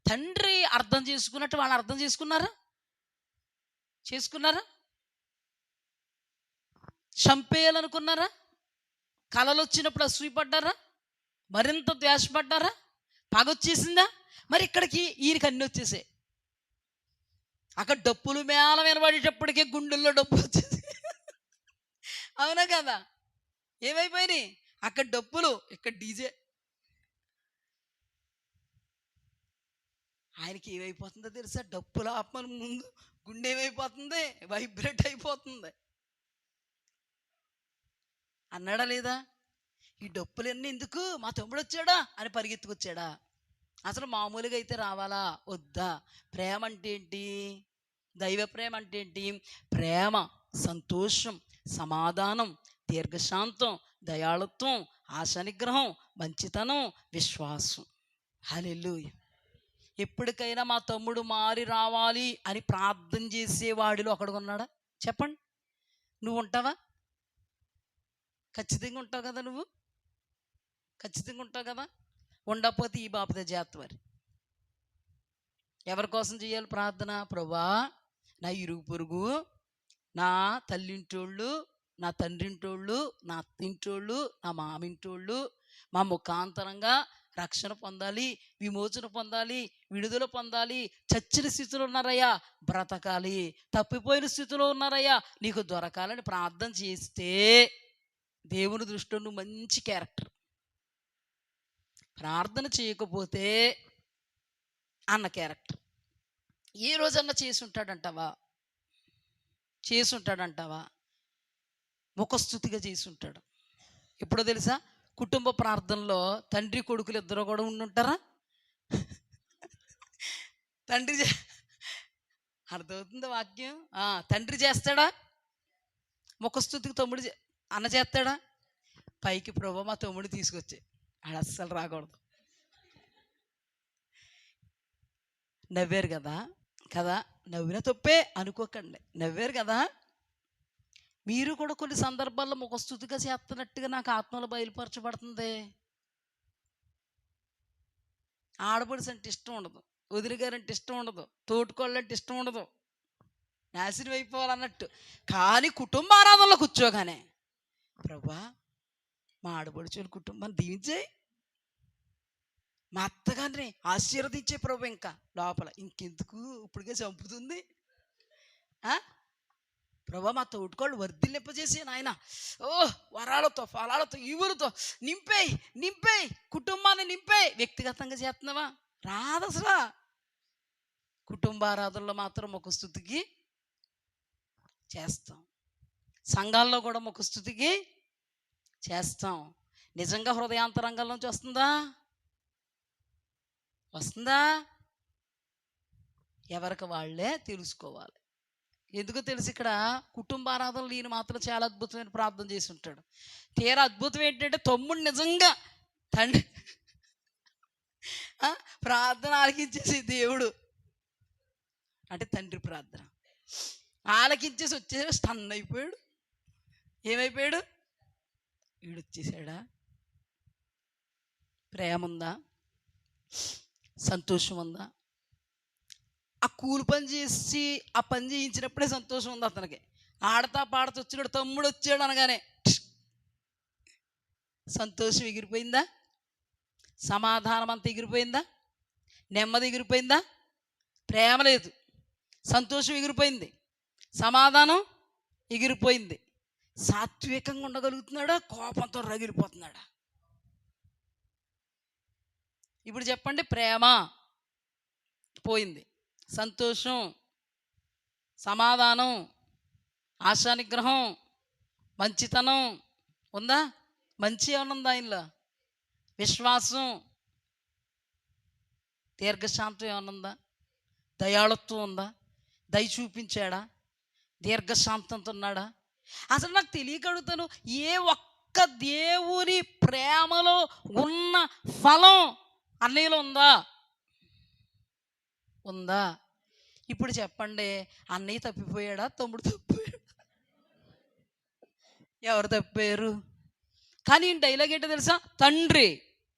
A: తండ్రి అర్థం చేసుకున్నట్టు వాళ్ళు అర్థం చేసుకున్నారా? చంపేయాలనుకున్నారా? కలలు వచ్చినప్పుడు అసూయపడ్డారా? మరింత ద్వేషపడ్డారా? పగొచ్చేసిందా? మరి ఇక్కడికి ఈయనకి అన్నీ వచ్చేసాయి. అక్కడ డప్పులు మేళ వినబడేటప్పటికే గుండెల్లో డప్పు వచ్చేసి, అవునా కదా? ఏమైపోయినాయి? అక్కడ డప్పులు, ఇక్కడ డీజే. ఆయనకి ఏమైపోతుందో తెలుసా? డప్పులు ఆపమని ముందు గుండె ఏమైపోతుంది? వైబ్రేట్ అయిపోతుంది. అన్నాడా లేదా? ఈ డప్పులన్నీ ఎందుకు, మా తమ్ముడు వచ్చాడా అని పరిగెత్తుకొచ్చాడా? అసలు మామూలుగా అయితే రావాలా వద్దా? ప్రేమ అంటే ఏంటి? దైవ ప్రేమ అంటే ఏంటి? ప్రేమ, సంతోషం, సమాధానం, దీర్ఘశాంతం, దయాళుత్వం, ఆశానిగ్రహం, మంచితనం, విశ్వాసం. హల్లెలూయా. ఎప్పటికైనా మా తమ్ముడు మారి రావాలి అని ప్రార్థన చేసేవాడిలో ఒకడు ఉన్నాడా? చెప్పండి. నువ్వు ఉంటావా? ఖచ్చితంగా ఉంటావు కదా, నువ్వు ఖచ్చితంగా ఉంటావు కదా. ఉండకపోతే ఈ బాపద జాతవారి ఎవరి కోసం చేయాలి ప్రార్థన? ప్రభువా, నా ఇరుగు పొరుగు, నా తల్లింటోళ్ళు, నా తండ్రింటోళ్ళు, నా అత్తింటోళ్ళు, నా మామింటోళ్ళు మా ముఖాంతరంగా రక్షణ పొందాలి, విమోచన పొందాలి, విడుదల పొందాలి. చచ్చిన స్థితిలో ఉన్నారయ్యా, బ్రతకాలి. తప్పిపోయిన స్థితిలో ఉన్నారయ్యా, నీకు దొరకాలని ప్రార్థన చేస్తే దేవుని దృష్టిలో నువ్వు మంచి క్యారెక్టర్. ప్రార్థన చేయకపోతే అన్న క్యారెక్టర్. ఏ రోజన్నా చేసి ఉంటాడంటావా? ముఖస్థుతిగా చేసి ఉంటాడు. ఎప్పుడో తెలుసా? కుటుంబ ప్రార్థనలో తండ్రి కొడుకులు ఇద్దరు కూడా ఉండుంటారా? తండ్రి అర్థమవుతుందా వాక్యం? తండ్రి చేస్తాడా ముఖస్థుతికి? తమ్ముడు అన్న చేస్తాడా? పైకి ప్రభు మా తమ్ముడు తీసుకొచ్చే, ఆడ అస్సలు రాకూడదు. నవ్వారు కదా కదా, నవ్విన తప్పే అనుకోకండి, నవ్వారు కదా. మీరు కూడా కొన్ని సందర్భాల్లో ముఖస్థుతిగా చేస్తున్నట్టుగా నాకు ఆత్మలో బయలుపరచబడుతుంది. ఆడపడుచు అంటే ఇష్టం ఉండదు, వదిలిగారంటే ఇష్టం ఉండదు, తోటికోళ్ళంటే ఇష్టం ఉండదు, నాశనం అయిపోవాలన్నట్టు. కానీ కుటుంబ ఆరాధనలో కూర్చోగానే ప్రభా మా ఆడపడుచుల కుటుంబాన్ని దీవించే, మా అత్తగారిని ఆశీర్వదించే ప్రభు, ఇంకా లోపల ఇంకెందుకు ఇప్పటికే చంపుతుంది. ప్రభా మా తోటికోళ్ళు వర్ధిల్లింపజేసి నాయన, ఓ వరాలతో ఫలాలతో ఈవులతో నింపేయి కుటుంబాన్ని నింపేయి. వ్యక్తిగతంగా చేస్తున్నావా? రాదు అసలు. కుటుంబారాధనలో మాత్రం ఒక స్తుతికి చేస్తాం, సంఘాల్లో కూడా ఒక స్తుతికి చేస్తాం. నిజంగా హృదయాంతరంగం నుంచి వస్తుందా? ఎవరికి వాళ్ళే తెలుసుకోవాలి. ఎందుకు తెలుసు? ఇక్కడ కుటుంబారాధనలు ఈయన మాత్రం చాలా అద్భుతమైన ప్రార్థన చేసి ఉంటాడు. తీరా అద్భుతం ఏంటంటే తమ్ముడు నిజంగా తండ్రి ప్రార్థన ఆలకించేసి దేవుడు అంటే తండ్రి ప్రార్థన ఆలకించేసి వచ్చేసి స్టన్ అయిపోయాడు. ఏమైపోయాడు? వీడు వచ్చేసాడా? ప్రేమ ఉందా? సంతోషం ఉందా? ఆ కూలి పని చేసి ఆ పని చేయించినప్పుడే సంతోషం ఉంది అతనికి. ఆడతా పాడతా వచ్చినాడు, తమ్ముడు వచ్చాడు అనగానే సంతోషం ఎగిరిపోయిందా? సమాధానం అంతా ఎగిరిపోయిందా? నెమ్మది ఎగిరిపోయిందా? ప్రేమ లేదు, సంతోషం ఎగిరిపోయింది, సమాధానం ఎగిరిపోయింది. సాత్వికంగా ఉండగలుగుతున్నాడా? కోపంతో రగిలిపోతున్నాడా? ఇప్పుడు చెప్పండి. ప్రేమ పోయింది, సంతోషం, సమాధానం, ఆశానిగ్రహం, మంచితనం ఉందా? మంచి ఏమైనా ఉందా ఆయనలో? విశ్వాసం, దీర్ఘశాంతం ఏమైనా ఉందా? దయాళత్వం ఉందా? దయ చూపించాడా? దీర్ఘశాంతంతో ఉన్నాడా? అసలు నాకు తెలియగలుగుతాను, ఏ ఒక్క దేవుని ప్రేమలో ఉన్న ఫలం అన్నయ్యలో ఉందా? ఇప్పుడు చెప్పండి, అన్నయ్య తప్పిపోయాడా? తమ్ముడు తప్పిపోయాడా? ఎవరు తప్పిపోయారు? కానీ డైలాగ్ ఏంటో తెలుసా? తండ్రి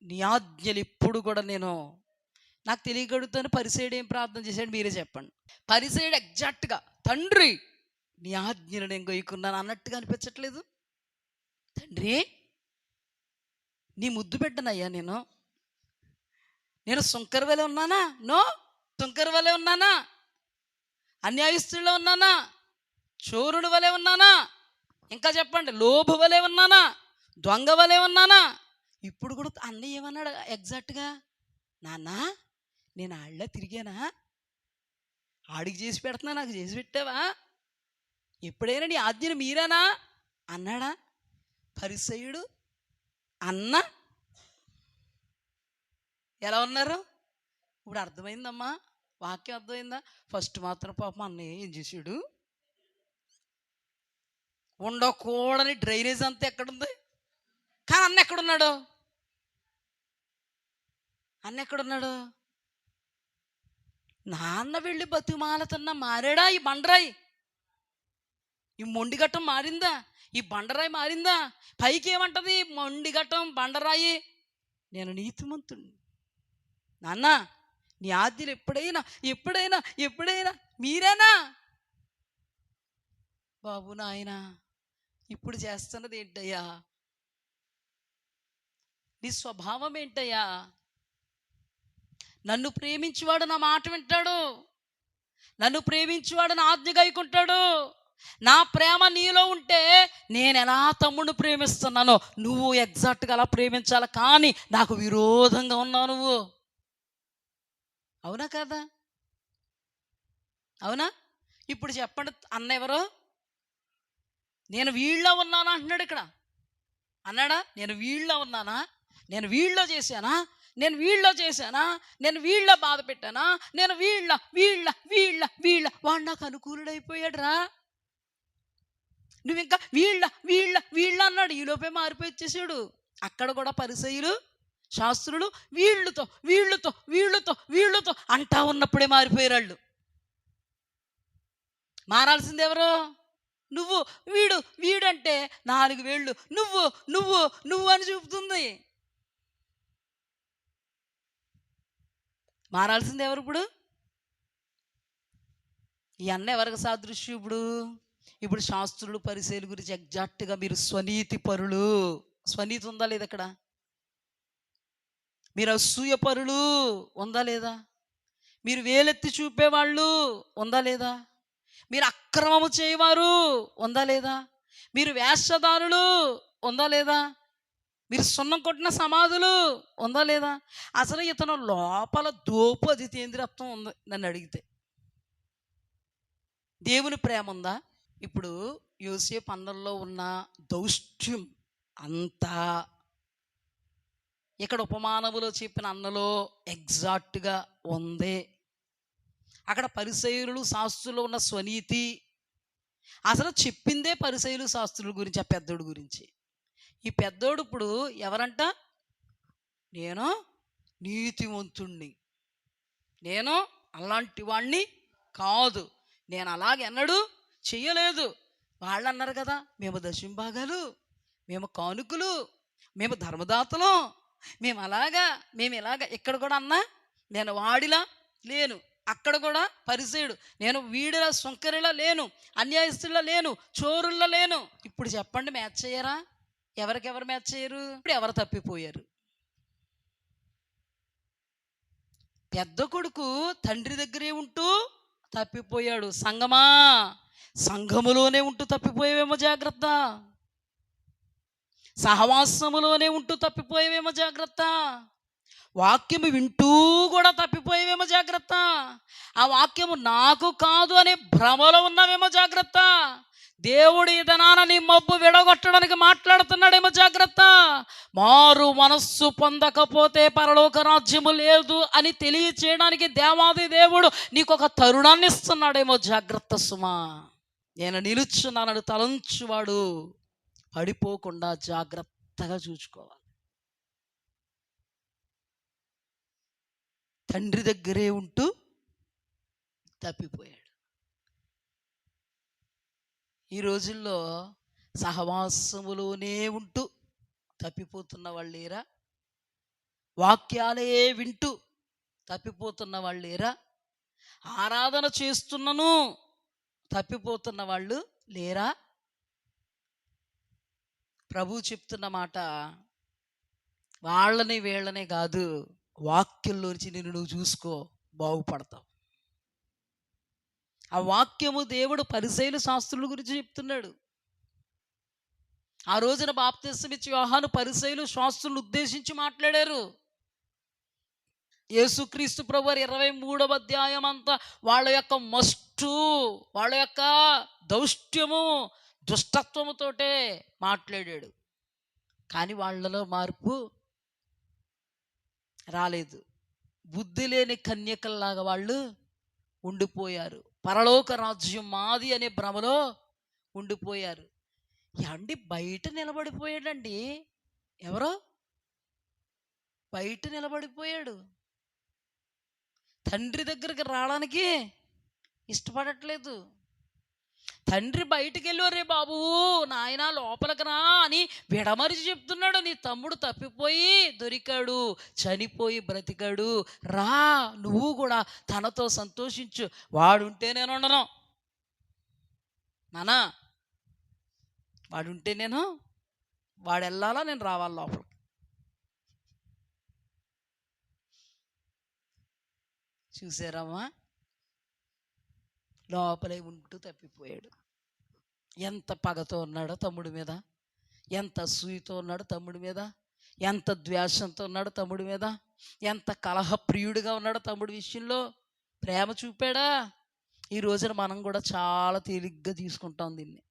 A: నీ ఆజ్ఞలు ఇప్పుడు కూడా నాకు తెలియగలుగుతాను. పరిసైడు ఏం ప్రార్థన చేశాడు మీరే చెప్పండి. పరిసైడు ఎగ్జాక్ట్గా తండ్రి నీ ఆజ్ఞలు నేను గొయ్యుకున్నాను అన్నట్టుగా అనిపించట్లేదు? తండ్రి నీ ముద్దు బిడ్డనయ్యా, నేను సుంకర వలె ఉన్నానా? సుంకర వలె ఉన్నానా? అన్యాయస్తుల్లో ఉన్నానా? చోరుడు వలె ఉన్నానా? ఇంకా చెప్పండి, లోభు వలె ఉన్నానా? దొంగ వలె ఉన్నానా? ఇప్పుడు కూడా అన్నయ్య ఏమన్నాడు ఎగ్జాక్ట్గా? నాన్న నేను ఆళ్ళ తిరిగానా? ఆడికి చేసి పెడుతున్నా, నాకు చేసి పెట్టావా? ఎప్పుడైనా నీ ఆజ్ఞను మీరానా అన్నాడా? పరిసయ్యుడు అన్న ఎలా ఉన్నారు? ఇప్పుడు అర్థమైందమ్మా, వాక్యం అర్థమైందా? ఫస్ట్ మాత్రం పాపం అన్నయ్య ఏం చేసాడు? ఉండకూడని డ్రైనేజ్ అంతా ఎక్కడుంది? కానీ అన్న ఎక్కడున్నాడు? నాన్న వెళ్ళి బతిమాలతన్నా మారాడా ఈ బండరాయి? ఈ మొండిగట్టం మారిందా? ఈ బండరాయి మారిందా? పైకి ఏమంటది? మొండిగట్టం బండరాయి, నేను నీతిమంతుడిని నాన్న, నీ ఆజ్ఞలు ఎప్పుడైనా మీరేనా? బాబు నాయన ఇప్పుడు చేస్తున్నది ఏంటయ్యా? నీ స్వభావం ఏంటయ్యా? నన్ను ప్రేమించేవాడు నా మాట వింటాడు, నన్ను ప్రేమించేవాడు నా ఆజ్ఞ గైకుంటాడు. నా ప్రేమ నీలో ఉంటే నేను ఎలా తమ్ముడిని ప్రేమిస్తున్నానో నువ్వు ఎగ్జాక్ట్గా అలా ప్రేమించాలి. కానీ నాకు విరోధంగా ఉన్నావు నువ్వు. అవునా కదా? అవునా? ఇప్పుడు చెప్పండి, అన్న ఎవరు? నేను వీళ్ళలో ఉన్నానా అంటున్నాడు ఇక్కడ. అన్నాడా? నేను వీళ్ళలో ఉన్నానా? నేను వీళ్ళలో చేశానా? నేను వీళ్ళ బాధ పెట్టానా? నేను వీళ్ళ వాడు నాకు అనుకూలుడైపోయాడు రా. నువ్వు ఇంకా వీళ్ళ అన్నాడు. ఈలోపే మారిపోయి వచ్చేసాడు. అక్కడ కూడా పరిసయ్యులు శాస్త్రులు వీళ్ళతో వీళ్ళతో వీళ్ళతో వీళ్ళతో అంటా ఉన్నప్పుడే మారిపోయారు వాళ్ళు. మారాల్సింది ఎవరు? నువ్వు. వీడు వీడంటే 4 వేళ్ళు నువ్వు నువ్వు నువ్వు అని చూపుతుంది. మారాల్సింది ఎవరు ఇప్పుడు? ఈ అన్న ఎవరికి సాదృశ్యం ఇప్పుడు? ఇప్పుడు శాస్త్రులు పరిసయ్యుల గురించి ఎగ్జాక్ట్గా మీరు స్వనీతి పరులు. స్వనీతి ఉందా లేదా అక్కడ? మీరు అసూయ పరులు ఉందా లేదా? మీరు వేలెత్తి చూపేవాళ్ళు ఉందా లేదా? మీరు అక్రమము చేయవారు ఉందా లేదా? మీరు వేషధారులు ఉందా లేదా? మీరు సున్నం కొట్టిన సమాధులు ఉందా లేదా? అసలు ఇతను లోపల దోపది తేంద్రత్వం ఉంది నన్ను అడిగితే. దేవుని ప్రేమ ఉందా? ఇప్పుడు యోసేపు అన్నల్లో ఉన్న దౌష్ట్యం అంతా ఇక్కడ ఉపమానములో చెప్పిన అన్నలో ఎగ్జాక్ట్గా ఉంది. అక్కడ పరిసయ్యులు శాస్త్రులు ఉన్న స్వనీతి అసలు చెప్పిందే పరిసయ్యులు శాస్త్రుల గురించి, ఆ పెద్దోడు గురించి. ఈ పెద్దోడు ఇప్పుడు ఎవరంట? నేను నీతివంతుణ్ణి, నేను అలాంటి వాణ్ణి కాదు, నేను అలాగెన్నడూ చెయ్యలేదు. వాళ్ళు అన్నారు కదా, మేము దశంభాగాలు, మేము కానుకలు, మేము ధర్మదాతలం, మేము అలాగా మేము ఇలాగా. ఇక్కడ కూడా అన్నా నేను వాడిలా లేను, అక్కడ కూడా పరిసయుడు నేను వీడిలా సొంకరిలా లేను, అన్యాయస్తులా లేను, చోరుల్లో లేను. ఇప్పుడు చెప్పండి, మ్యాచ్ చేయరా? ఎవరికెవరు మ్యాచ్ చేయరు? ఇప్పుడు ఎవరు తప్పిపోయారు? పెద్ద కొడుకు తండ్రి దగ్గరే ఉంటూ తప్పిపోయాడు. సంగమా, సంఘములోనే ఉంటూ తప్పిపోయేవేమో జాగ్రత్త. సహవాసములోనే ఉంటూ తప్పిపోయేవేమో జాగ్రత్త. వాక్యము వింటూ కూడా తప్పిపోయేవేమో జాగ్రత్త. ఆ వాక్యము నాకు కాదు అనే భ్రమలో ఉన్నావేమో జాగ్రత్త. దేవుడు ఈ దినాన నీ మబ్బు విడగొట్టడానికి మాట్లాడుతున్నాడేమో జాగ్రత్త. మారు మనస్సు పొందకపోతే పరలోక రాజ్యము లేదు అని తెలియచేయడానికి దేవాది దేవుడు నీకు ఒక తరుణాన్ని ఇస్తున్నాడేమో జాగ్రత్త సుమా. నేను నిలుచున్నానని తలంచువాడు పడిపోకుండా జాగ్రత్తగా చూసుకోవాలి. తండ్రి దగ్గరే ఉంటూ తప్పిపోయాడు. ఈ రోజుల్లో సహవాసములోనే ఉంటూ తప్పిపోతున్న వాళ్ళు లేరా? వాక్యాలే వింటూ తప్పిపోతున్న వాళ్ళు లేరా? ఆరాధన చేస్తున్నను తప్పిపోతున్న వాళ్ళు లేరా? ప్రభు చెప్తున్న మాట వాళ్ళని వీళ్ళనే కాదు, వాక్యంలోంచి నిన్ను నువ్వు చూసుకో, బాగుపడతావు. ఆ వాక్యము దేవుడు పరిసయ్యుల శాస్త్రుల గురించి చెప్తున్నాడు. ఆ రోజున బాప్తిస్మం ఇచ్చి యోహాను పరిసయ్యులు శాస్త్రులను ఉద్దేశించి మాట్లాడారు. యేసుక్రీస్తు ప్రభువారు 23వ అధ్యాయం అంతా వాళ్ళ యొక్క మస్టు, వాళ్ళ యొక్క దౌష్ట్యము, దుష్టత్వముతోటే మాట్లాడాడు. కానీ వాళ్ళలో మార్పు రాలేదు. బుద్ధి లేని కన్యకల్లాగా వాళ్ళు ఉండిపోయారు. పరలోక రాజ్యం మాది అనే భ్రమలో ఉండిపోయారు. అండి బయట నిలబడిపోయాడండి. ఎవరో బయట నిలబడిపోయాడు. తండ్రి దగ్గరికి రావడానికి ఇష్టపడట్లేదు. తండ్రి బయటికి వెళ్ళి రే బాబు నాయన లోపలికి రా అని విడమరిచి చెప్తున్నాడు. నీ తమ్ముడు తప్పిపోయి దొరికాడు, చనిపోయి బ్రతికాడు, రా నువ్వు కూడా తనతో సంతోషించు. వాడుంటే నేను ఉండను నానా, వాడుంటే నేను వాడు వెళ్ళాలా, నేను రావాలి లోపలికి. చూసారమ్మా, లోపలే ఉంటూ తప్పిపోయాడు. ఎంత పగతో ఉన్నాడో తమ్ముడి మీద, ఎంత అసూయతో ఉన్నాడు తమ్ముడి మీద, ఎంత ద్వేషంతో ఉన్నాడు తమ్ముడి మీద, ఎంత కలహప్రియుడిగా ఉన్నాడో తమ్ముడి విషయంలో. ప్రేమ చూపాడా? ఈ రోజున మనం కూడా చాలా తేలిగ్గా తీసుకుంటాం దీన్ని.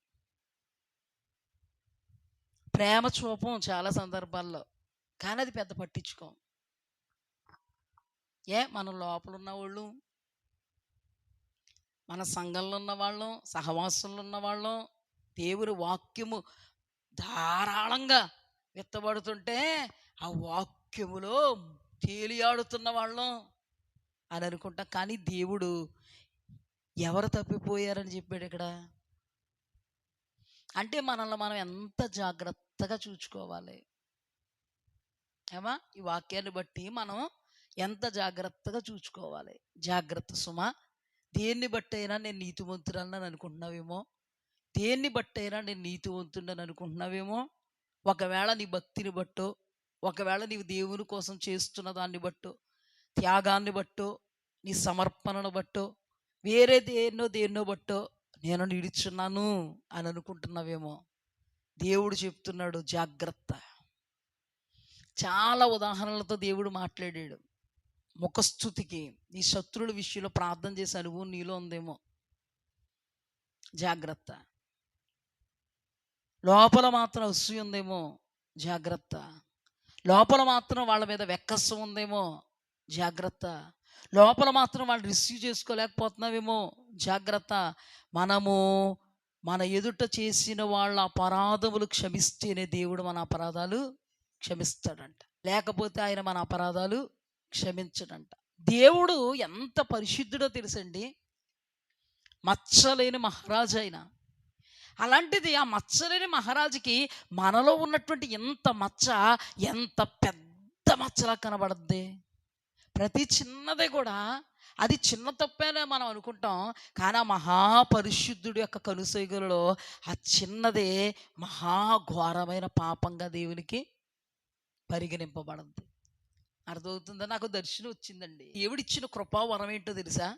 A: ప్రేమ చూపం చాలా సందర్భాల్లో, కానీ అది పెద్ద పట్టించుకోం. మన లోపల ఉన్నవాళ్ళు, మన సంఘంలో ఉన్నవాళ్ళం, సహవాసంలో ఉన్నవాళ్ళం, దేవుని వాక్యము ధారాళంగా విత్తబడుతుంటే ఆ వాక్యములో తేలియాడుతున్న వాళ్ళం అని అనుకుంటాం. కానీ దేవుడు ఎవరు తప్పిపోయారని చెప్పాడు ఇక్కడ. అంటే మనల్ని మనం ఎంత జాగ్రత్తగా చూసుకోవాలి ఏమా, ఈ వాక్యాన్ని బట్టి మనం ఎంత జాగ్రత్తగా చూసుకోవాలి. జాగ్రత్త సుమా. దేన్ని బట్టైనా నేను నీతివంతురాలని అనుకుంటున్నావేమో, దేన్ని బట్టైనా నేను నీతివంతుడని అనుకుంటున్నావేమో. ఒకవేళ నీ భక్తిని బట్టో, ఒకవేళ నీవు దేవుని కోసం చేస్తున్న దాన్ని బట్టో, త్యాగాన్ని బట్టో, నీ సమర్పణను బట్టో, వేరే దేన్నో బట్టో నేను నిలుచున్నాను అని అనుకుంటున్నావేమో. దేవుడు చెప్తున్నాడు జాగ్రత్త. చాలా ఉదాహరణలతో దేవుడు మాట్లాడాడు. ముఖస్థుతికి నీ శత్రువుల విషయంలో ప్రార్థన చేసే అనుభవం నీలో ఉందేమో. జాగ్రత్త. లోపల మాత్రం అసూయ ఉందేమో. జాగ్రత్త. లోపల మాత్రం వాళ్ళ మీద వెక్కస్సం ఉందేమో. జాగ్రత్త. లోపల మాత్రం వాళ్ళు రిసీవ్ చేసుకోలేకపోతున్నావేమో. జాగ్రత్త. మనము మన ఎదుట చేసిన వాళ్ళ అపరాధములు క్షమిస్తేనే దేవుడు మన అపరాధాలు క్షమిస్తాడంట. లేకపోతే ఆయన మన అపరాధాలు క్షమించడంట. దేవుడు ఎంత పరిశుద్ధుడో తెలుసండి. మచ్చలేని మహారాజు అయినా. అలాంటిది ఆ మచ్చలేని మహారాజుకి మనలో ఉన్నటువంటి ఎంత పెద్ద మచ్చలా కనబడద్ది. ప్రతి చిన్నదే కూడా అది చిన్న తప్పేనే మనం అనుకుంటాం. కానీ ఆ మహాపరిశుద్ధుడి యొక్క కనుసైగలలో ఆ చిన్నదే మహాఘోరమైన పాపంగా దేవునికి పరిగణింపబడద్ది. అర్థమవుతుందా? నాకు దర్శనం వచ్చిందండి. దేవుడిచ్చిన కృపావరం ఏంటో తెలుసా?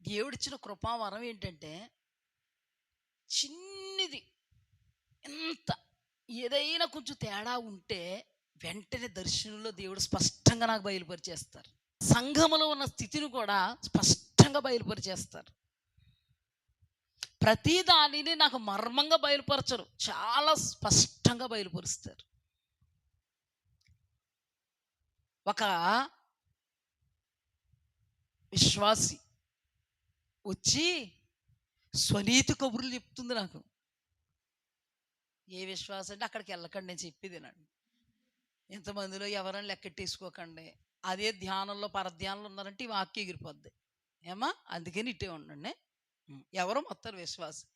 A: దేవుడిచ్చిన కృపావరం ఏంటంటే చిన్నది, ఎంత ఏదైనా కొంచెం తేడా ఉంటే వెంటనే దర్శనంలో దేవుడు స్పష్టంగా నాకు బయలుపరిచేస్తారు. సంఘములో ఉన్న స్థితిని కూడా స్పష్టంగా బయలుపరిచేస్తారు. ప్రతి దానిని నాకు మర్మంగా బయలుపరచరు, చాలా స్పష్టంగా బయలుపరుస్తారు. ఒక విశ్వాసి వచ్చి స్వనీతి కబుర్లు చెప్తుంది నాకు. ఏ విశ్వాసం అంటే అక్కడికి వెళ్ళకండి, నేను చెప్పేది నండి. ఎంతమందిలో ఎవరైనా లెక్కెట్టేసుకోకండి. అదే ధ్యానంలో పరధ్యానంలో ఉన్నారంటే ఈ వాక్యం ఎగిరిపోద్ది ఏమా. అందుకని ఇట్టే ఉండండి. ఎవరో మొత్తం విశ్వాసం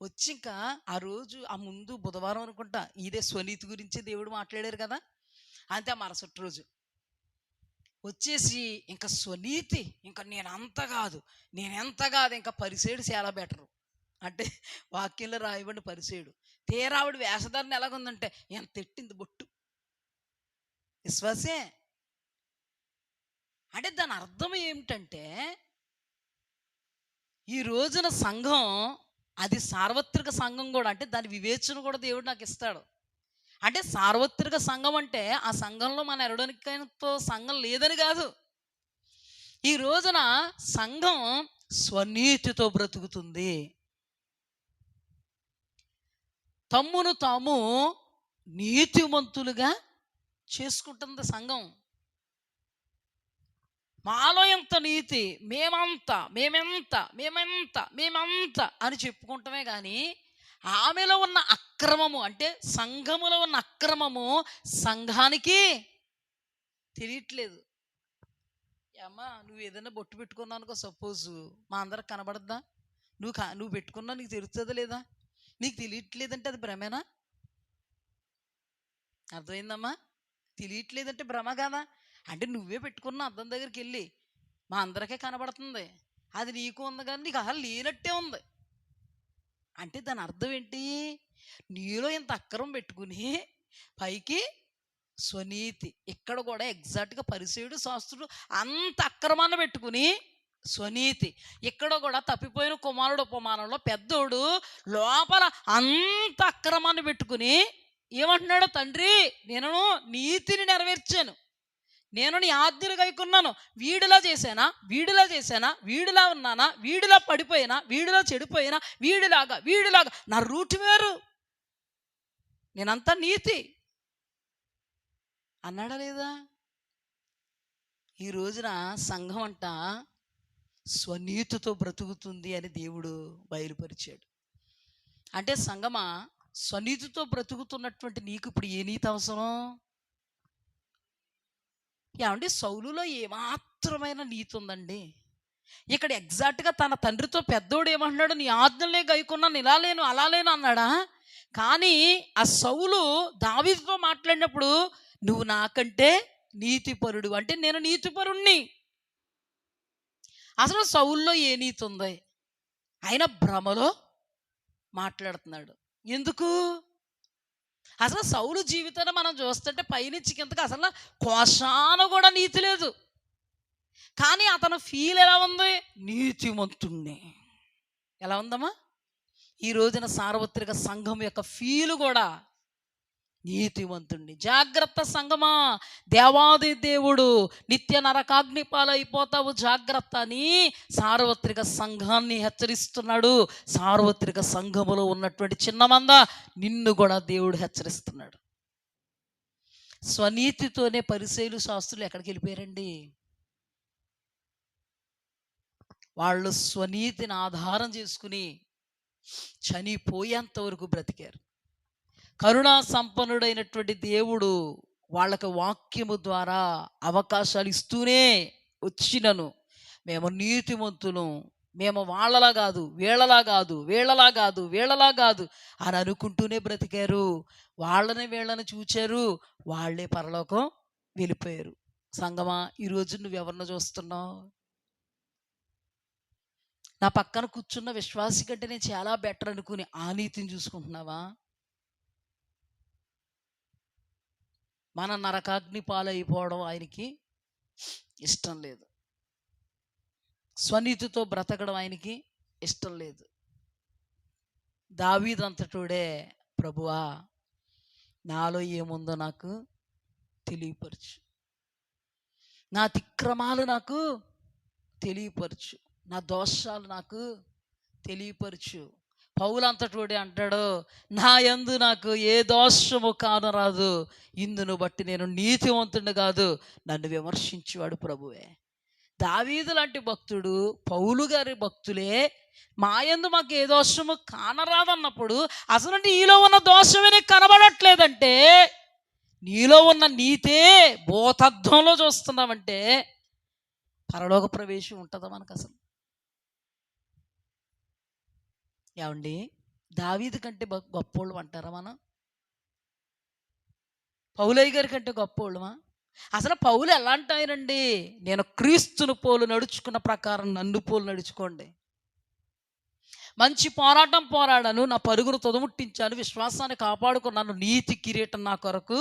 A: వచ్చి ఇంకా ఆ రోజు ఆ ముందు బుధవారం అనుకుంటా ఇదే స్వనీతి గురించి దేవుడు మాట్లాడారు కదా. అంతే ఆ మరుసటి రోజు వచ్చేసి ఇంకా స్వనీతి, ఇంకా నేనెంత కాదు ఇంకా పరిసేడు చాలా బెటరు అంటే వాక్యంలో రాయబడిన పరిసేడు. తీరావిడ వేషధారణ ఎలాగుందంటే ఎంత ఎట్టింది బొట్టు. విశ్వాసే అంటే దాని అర్థం ఏమిటంటే ఈ రోజున సంఘం అది సార్వత్రిక సంఘం కూడా. అంటే దాని వివేచన కూడా దేవుడు నాకు ఇస్తాడు. అంటే సార్వత్రిక సంఘం అంటే ఆ సంఘంలో మన ఎరడనికైనతో సంఘం లేదని కాదు. ఈ రోజున సంఘం స్వనీతితో బ్రతుకుతుంది. తమ్మును తాము నీతిమంతులుగా చేసుకుంటుంది సంఘం. మాలో ఎంత నీతి, మేమెంత అని చెప్పుకుంటామే కానీ ఆమెలో ఉన్న అక్రమము అంటే సంఘములో ఉన్న అక్రమము సంఘానికి తెలియట్లేదు. అమ్మా నువ్వు ఏదైనా బొట్టు పెట్టుకున్నావు అనుకో, సపోజ్ మా అందరికి కనబడద్దా? నువ్వు పెట్టుకున్నా నీకు తెలుస్తుందా లేదా? నీకు తెలియట్లేదంటే అది భ్రమేనా? అర్థమైందమ్మా? తెలియట్లేదంటే భ్రమ కాదా? అంటే నువ్వే పెట్టుకున్న అద్దం దగ్గరికి వెళ్ళి మా అందరికీ కనబడుతుంది, అది నీకు ఉంది కానీ నీకు అసలు లేనట్టే ఉంది అంటే దాని అర్థం ఏంటి? నీలో ఇంత అక్రమం పెట్టుకుని పైకి స్వనీతి. ఇక్కడ కూడా ఎగ్జాక్ట్గా పరిసేయుడు శాస్త్రుడు అంత అక్రమాన్ని పెట్టుకుని స్వనీతి. ఇక్కడ కూడా తప్పిపోయిన కుమారుడు ఉపమానంలో పెద్దోడు లోపల అంత అక్రమాన్ని పెట్టుకుని ఏమంటున్నాడు? తండ్రి నేను నీతిని నెరవేర్చాను, నేను నీ ఆజ్ఞలు గైకొన్నాను, వీడిలా చేశానా, వీడిలా ఉన్నానా, వీడిలా పడిపోయినా, వీడిలా చెడిపోయినా, వీడిలాగా నా రూట్ వేరు, నేనంతా నీతి అన్నాడా లేదా? ఈ రోజున సంఘం అంట స్వనీతితో బ్రతుకుతుంది అని దేవుడు బయలుపరిచాడు. అంటే సంఘమా, స్వనీతితో బ్రతుకుతున్నటువంటి నీకు ఇప్పుడు ఏ నీతి అవసరం? ఏమండి సౌలులో ఏమాత్రమైన నీతి ఉందండి? ఇక్కడ ఎగ్జాక్ట్గా తన తండ్రితో పెద్దోడు ఏమంటున్నాడు, నీ ఆజ్ఞలే గైకున్నాను, ఇలా లేను అలా లేను అన్నాడా? కానీ ఆ సౌలు దావీదుతో మాట్లాడినప్పుడు, నువ్వు నాకంటే నీతిపరుడు అంటే నేను నీతిపరుణ్ణి. అసలు సౌల్లో ఏ నీతి ఉంది? ఆయన భ్రమలో మాట్లాడుతున్నాడు. ఎందుకు? అసలు సౌలు జీవితాన్ని మనం చూస్తుంటే పైనుంచి కిందకి అసలు కోశాన కూడా నీతి లేదు. కానీ అతను ఫీల్ ఎలా ఉంది? నీతిమంతుణ్ణి. ఎలా ఉందమ్మా? ఈ రోజున సార్వత్రిక సంఘం యొక్క ఫీలు కూడా నీతివంతుణ్ణి. జాగ్రత్త సంఘమా, దేవాది దేవుడు నిత్య నరకాగ్ని పాలైపోతావు జాగ్రత్త అని సార్వత్రిక సంఘాన్ని హెచ్చరిస్తున్నాడు. సార్వత్రిక సంఘములో ఉన్నటువంటి చిన్నమంద నిన్ను కూడా దేవుడు హెచ్చరిస్తున్నాడు. స్వనీతితోనే పరిసయ్యులు శాస్త్రులు ఎక్కడికి వెళ్ళిపోయారండి? వాళ్ళు స్వనీతిని ఆధారం చేసుకుని చనిపోయేంత వరకు బ్రతికారు. కరుణా సంపన్నుడైనటువంటి దేవుడు వాళ్ళకి వాక్యము ద్వారా అవకాశాలు ఇస్తూనే వచ్చినను, మేము నీతిమంతులు, మేము వాళ్ళలా కాదు, వీళ్ళలా కాదు, వీళ్ళలా కాదు, వీళ్ళలా కాదు అని అనుకుంటూనే బ్రతికారు. వాళ్ళని వీళ్ళని చూచారు, వాళ్ళే పరలోకం వెళ్ళిపోయారు. సంగమా, ఈరోజు నువ్వెవరిని చూస్తున్నావు? నా పక్కన కూర్చున్న విశ్వాసి కంటే నేను చాలా బెటర్ అనుకుని ఆ నీతిని చూసుకుంటున్నావా? మన నరకాగ్ని పాలైపోవడం ఆయనకి ఇష్టం లేదు. స్వనీతితో బ్రతకడం ఆయనకి ఇష్టం లేదు. దావీదంతటోడే, ప్రభువా నాలో ఏముందో నాకు తెలియపరచు, నా అతిక్రమాలు నాకు తెలియపరచు, నా దోషాలు నాకు తెలియపరచు. పౌలు అంతటోడే అంటాడు, నా యందు నాకు ఏ దోషము కానరాదు, ఇందును బట్టి నేను నీతివంతుడిని కాదు, నన్ను విమర్శించేవాడు ప్రభువే. దావీదు లాంటి భక్తుడు, పౌలు గారి భక్తులే మా యందు మాకు ఏ దోషము కానరాదన్నప్పుడు అసలు నీలో ఉన్న దోషమే నీకు కనబడట్లేదంటే, నీలో ఉన్న నీతే భూతత్వంలో చూస్తున్నామంటే పరలోక ప్రవేశం ఉంటుందా మనకు? అసలు ఏమండి, దావీదు కంటే గొప్పోళ్ళు అంటారా మనం? పౌలయ్య గారి కంటే గొప్పోళ్ళమా? అసలు పౌలు ఎలాంటి ఆయనండి? నేను క్రీస్తును పోలు నడుచుకున్న ప్రకారం నన్ను పోలు నడుచుకోండి, మంచి పోరాటం పోరాడాను, నా పరుగును తొదముట్టించాను, విశ్వాసాన్ని కాపాడుకున్నాను, నీతి కిరీటం నా కొరకు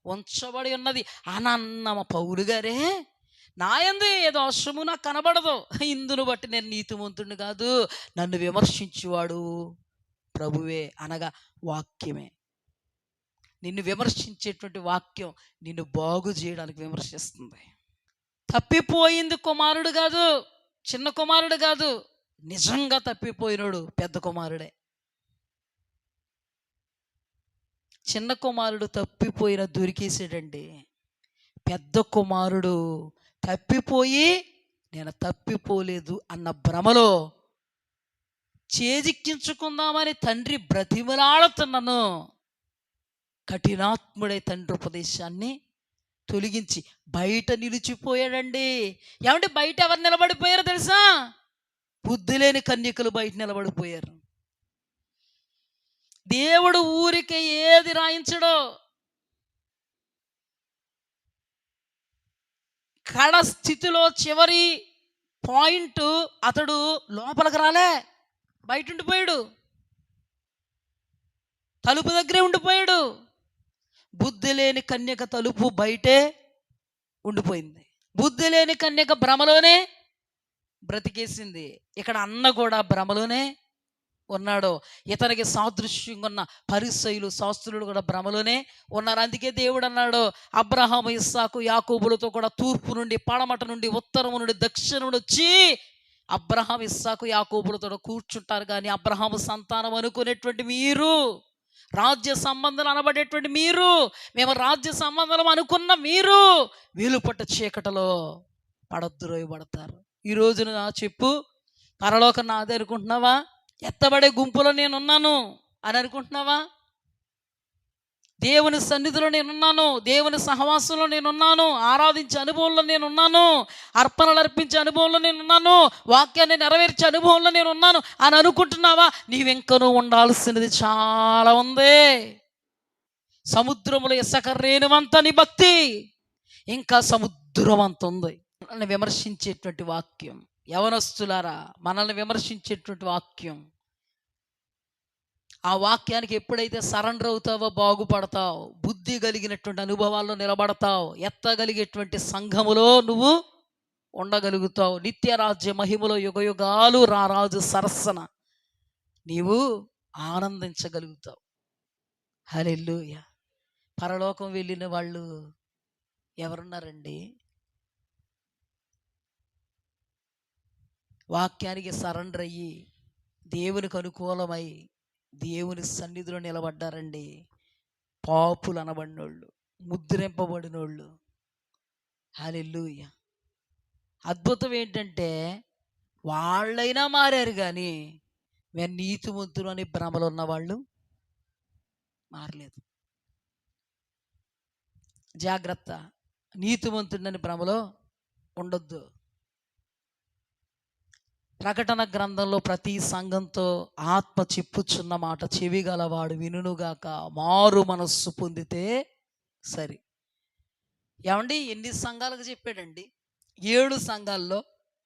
A: ఉంచబడి ఉన్నది అని అన్న పౌలు గారే నా యందు ఏ దోషము నాకు కనబడదు, ఇందును బట్టి నేను నీతిమంతుడిని కాదు, నన్ను విమర్శించేవాడు ప్రభువే అనగా వాక్యమే. నిన్ను విమర్శించేటువంటి వాక్యం నిన్ను బాగు చేయడానికి విమర్శిస్తుంది. తప్పిపోయింది కుమారుడు కాదు, చిన్న కుమారుడు కాదు, నిజంగా తప్పిపోయినాడు పెద్ద కుమారుడే. చిన్న కుమారుడు తప్పిపోయిన దొరికేసాడండి. పెద్ద కుమారుడు తప్పిపోయి నేను తప్పిపోలేదు అన్న భ్రమలో చేజిక్కించుకుందామని తండ్రి బ్రతిమలాడుతున్నాను. కఠినాత్ముడై తండ్రి ఉపదేశాన్ని తొలగించి బయట నిలిచిపోయాడండి. ఏమంటే బయట ఎవరు నిలబడిపోయారో తెలుసా? బుద్ధి లేని కన్యకలు బయట నిలబడిపోయారు. దేవుడు ఊరికే ఏది రాయించడో, కడ స్థితిలో చివరి పాయింట్ అతడు లోపలికి రాలే, బయట ఉండిపోయాడు, తలుపు దగ్గరే ఉండిపోయాడు. బుద్ధి లేని కన్యక తలుపు బయటే ఉండిపోయింది. బుద్ధి లేని కన్యక భ్రమలోనే బ్రతికేసింది. ఇక్కడ అన్న కూడా భ్రమలోనే ఉన్నాడు. ఇతనికి సాదృశ్యంగా ఉన్న పరిసయ్యులు శాస్త్రులు కూడా భ్రమలోనే ఉన్నారు. అందుకే దేవుడు అన్నాడు, అబ్రహాము ఇస్సాకు యాకోబులతో కూడా తూర్పు నుండి పడమట నుండి ఉత్తరము నుండి దక్షిణం నుండి వచ్చి అబ్రహాం ఇస్సాకు యాకోబులతో కూర్చుంటారు. కానీ అబ్రహాము సంతానం అనుకునేటువంటి మీరు, రాజ్య సంబంధాలు అనబడేటువంటి మీరు, మేము రాజ్య సంబంధాలు అనుకున్న మీరు వీలుపట్ట చీకటలో పడద్రోయబడతారు. ఈ రోజున చెప్పు, పరలోకం నాదే అనుకుంటున్నావా? ఎత్తబడే గుంపులో నేనున్నాను అని అనుకుంటున్నావా? దేవుని సన్నిధిలో నేనున్నాను, దేవుని సహవాసంలో నేనున్నాను, ఆరాధించే అనుభవంలో నేనున్నాను, అర్పణలు అర్పించే అనుభవంలో నేనున్నాను, వాక్యాన్ని నెరవేర్చే అనుభవంలో నేనున్నాను అని అనుకుంటున్నావా? నీవింకనూ ఉండాల్సినది చాలా ఉంది. సముద్రములో ఇసుక రేణువంత నీ భక్తి ఇంకా సముద్రం అంత ఉంది. మనల్ని విమర్శించేటువంటి వాక్యం, యవనస్తులారా, మనల్ని విమర్శించేటువంటి వాక్యం, ఆ వాక్యానికి ఎప్పుడైతే సరెండర్ అవుతావో బాగుపడతావు, బుద్ధి కలిగినటువంటి అనుభవాల్లో నిలబడతావు, ఎత్తగలిగేటువంటి సంఘములో నువ్వు ఉండగలుగుతావు. నిత్యరాజ్య మహిమలో యుగయుగాలు రారాజు సరస్సన నీవు ఆనందించగలుగుతావు. హల్లెలూయా. పరలోకం వెళ్ళిన వాళ్ళు ఎవరున్నారండి? వాక్యానికి సరెండర్ అయ్యి దేవునికి అనుకూలమై దేవుని సన్నిధిలో నిలబడ్డారండి. పాపులు అనబడినోళ్ళు, ముద్రింపబడినోళ్ళు. హల్లెలూయా. అద్భుతం ఏంటంటే వాళ్ళైనా మారారు, కానీ మేము నీతిమంతులు అని భ్రమలో ఉన్న వాళ్ళు మారలేదు. జాగ్రత్త, నీతిమంతుడని భ్రమలో ఉండొద్దు. ప్రకటన గ్రంథంలో ప్రతి సంఘంతో ఆత్మ చెప్పుచున్న మాట చెవిగలవాడు వినుగాక, మారు మనస్సు పొందితే సరి. ఏమండి, ఎన్ని సంఘాలకు చెప్పాడండి? 7 సంఘాల్లో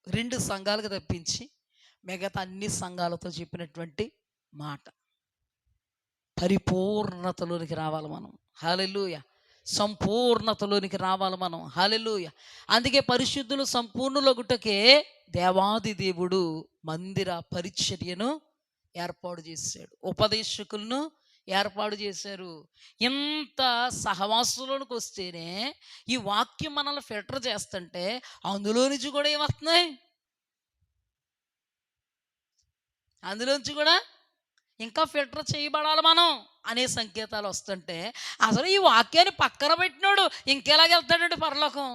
A: 2 సంఘాలకు తప్పించి మిగతా అన్ని సంఘాలతో చెప్పినటువంటి మాట. పరిపూర్ణతలోనికి రావాలి మనం. హల్లెలూయా. సంపూర్ణతలోనికి రావాలి మనం. హల్లెలూయా. అందుకే పరిశుద్ధులు సంపూర్ణులగుటకే దేవాది దేవుడు మందిర పరిచర్యను ఏర్పాటు చేశాడు, ఉపదేశకులను ఏర్పాటు చేశారు. ఇంత సహవాసంలోనికి వస్తేనే ఈ వాక్యం మనల్ని ఫిల్టర్ చేస్తుంటే అందులో నుంచి కూడా ఏమవుతున్నాయి? అందులోంచి కూడా ఇంకా ఫిల్టర్ చేయబడాలి మనం అనే సంకేతాలు వస్తుంటే, అసలు ఈ వాక్యాన్ని పక్కన పెట్టినోడు ఇంకెలాగెళ్తాడంటే పరలోకం?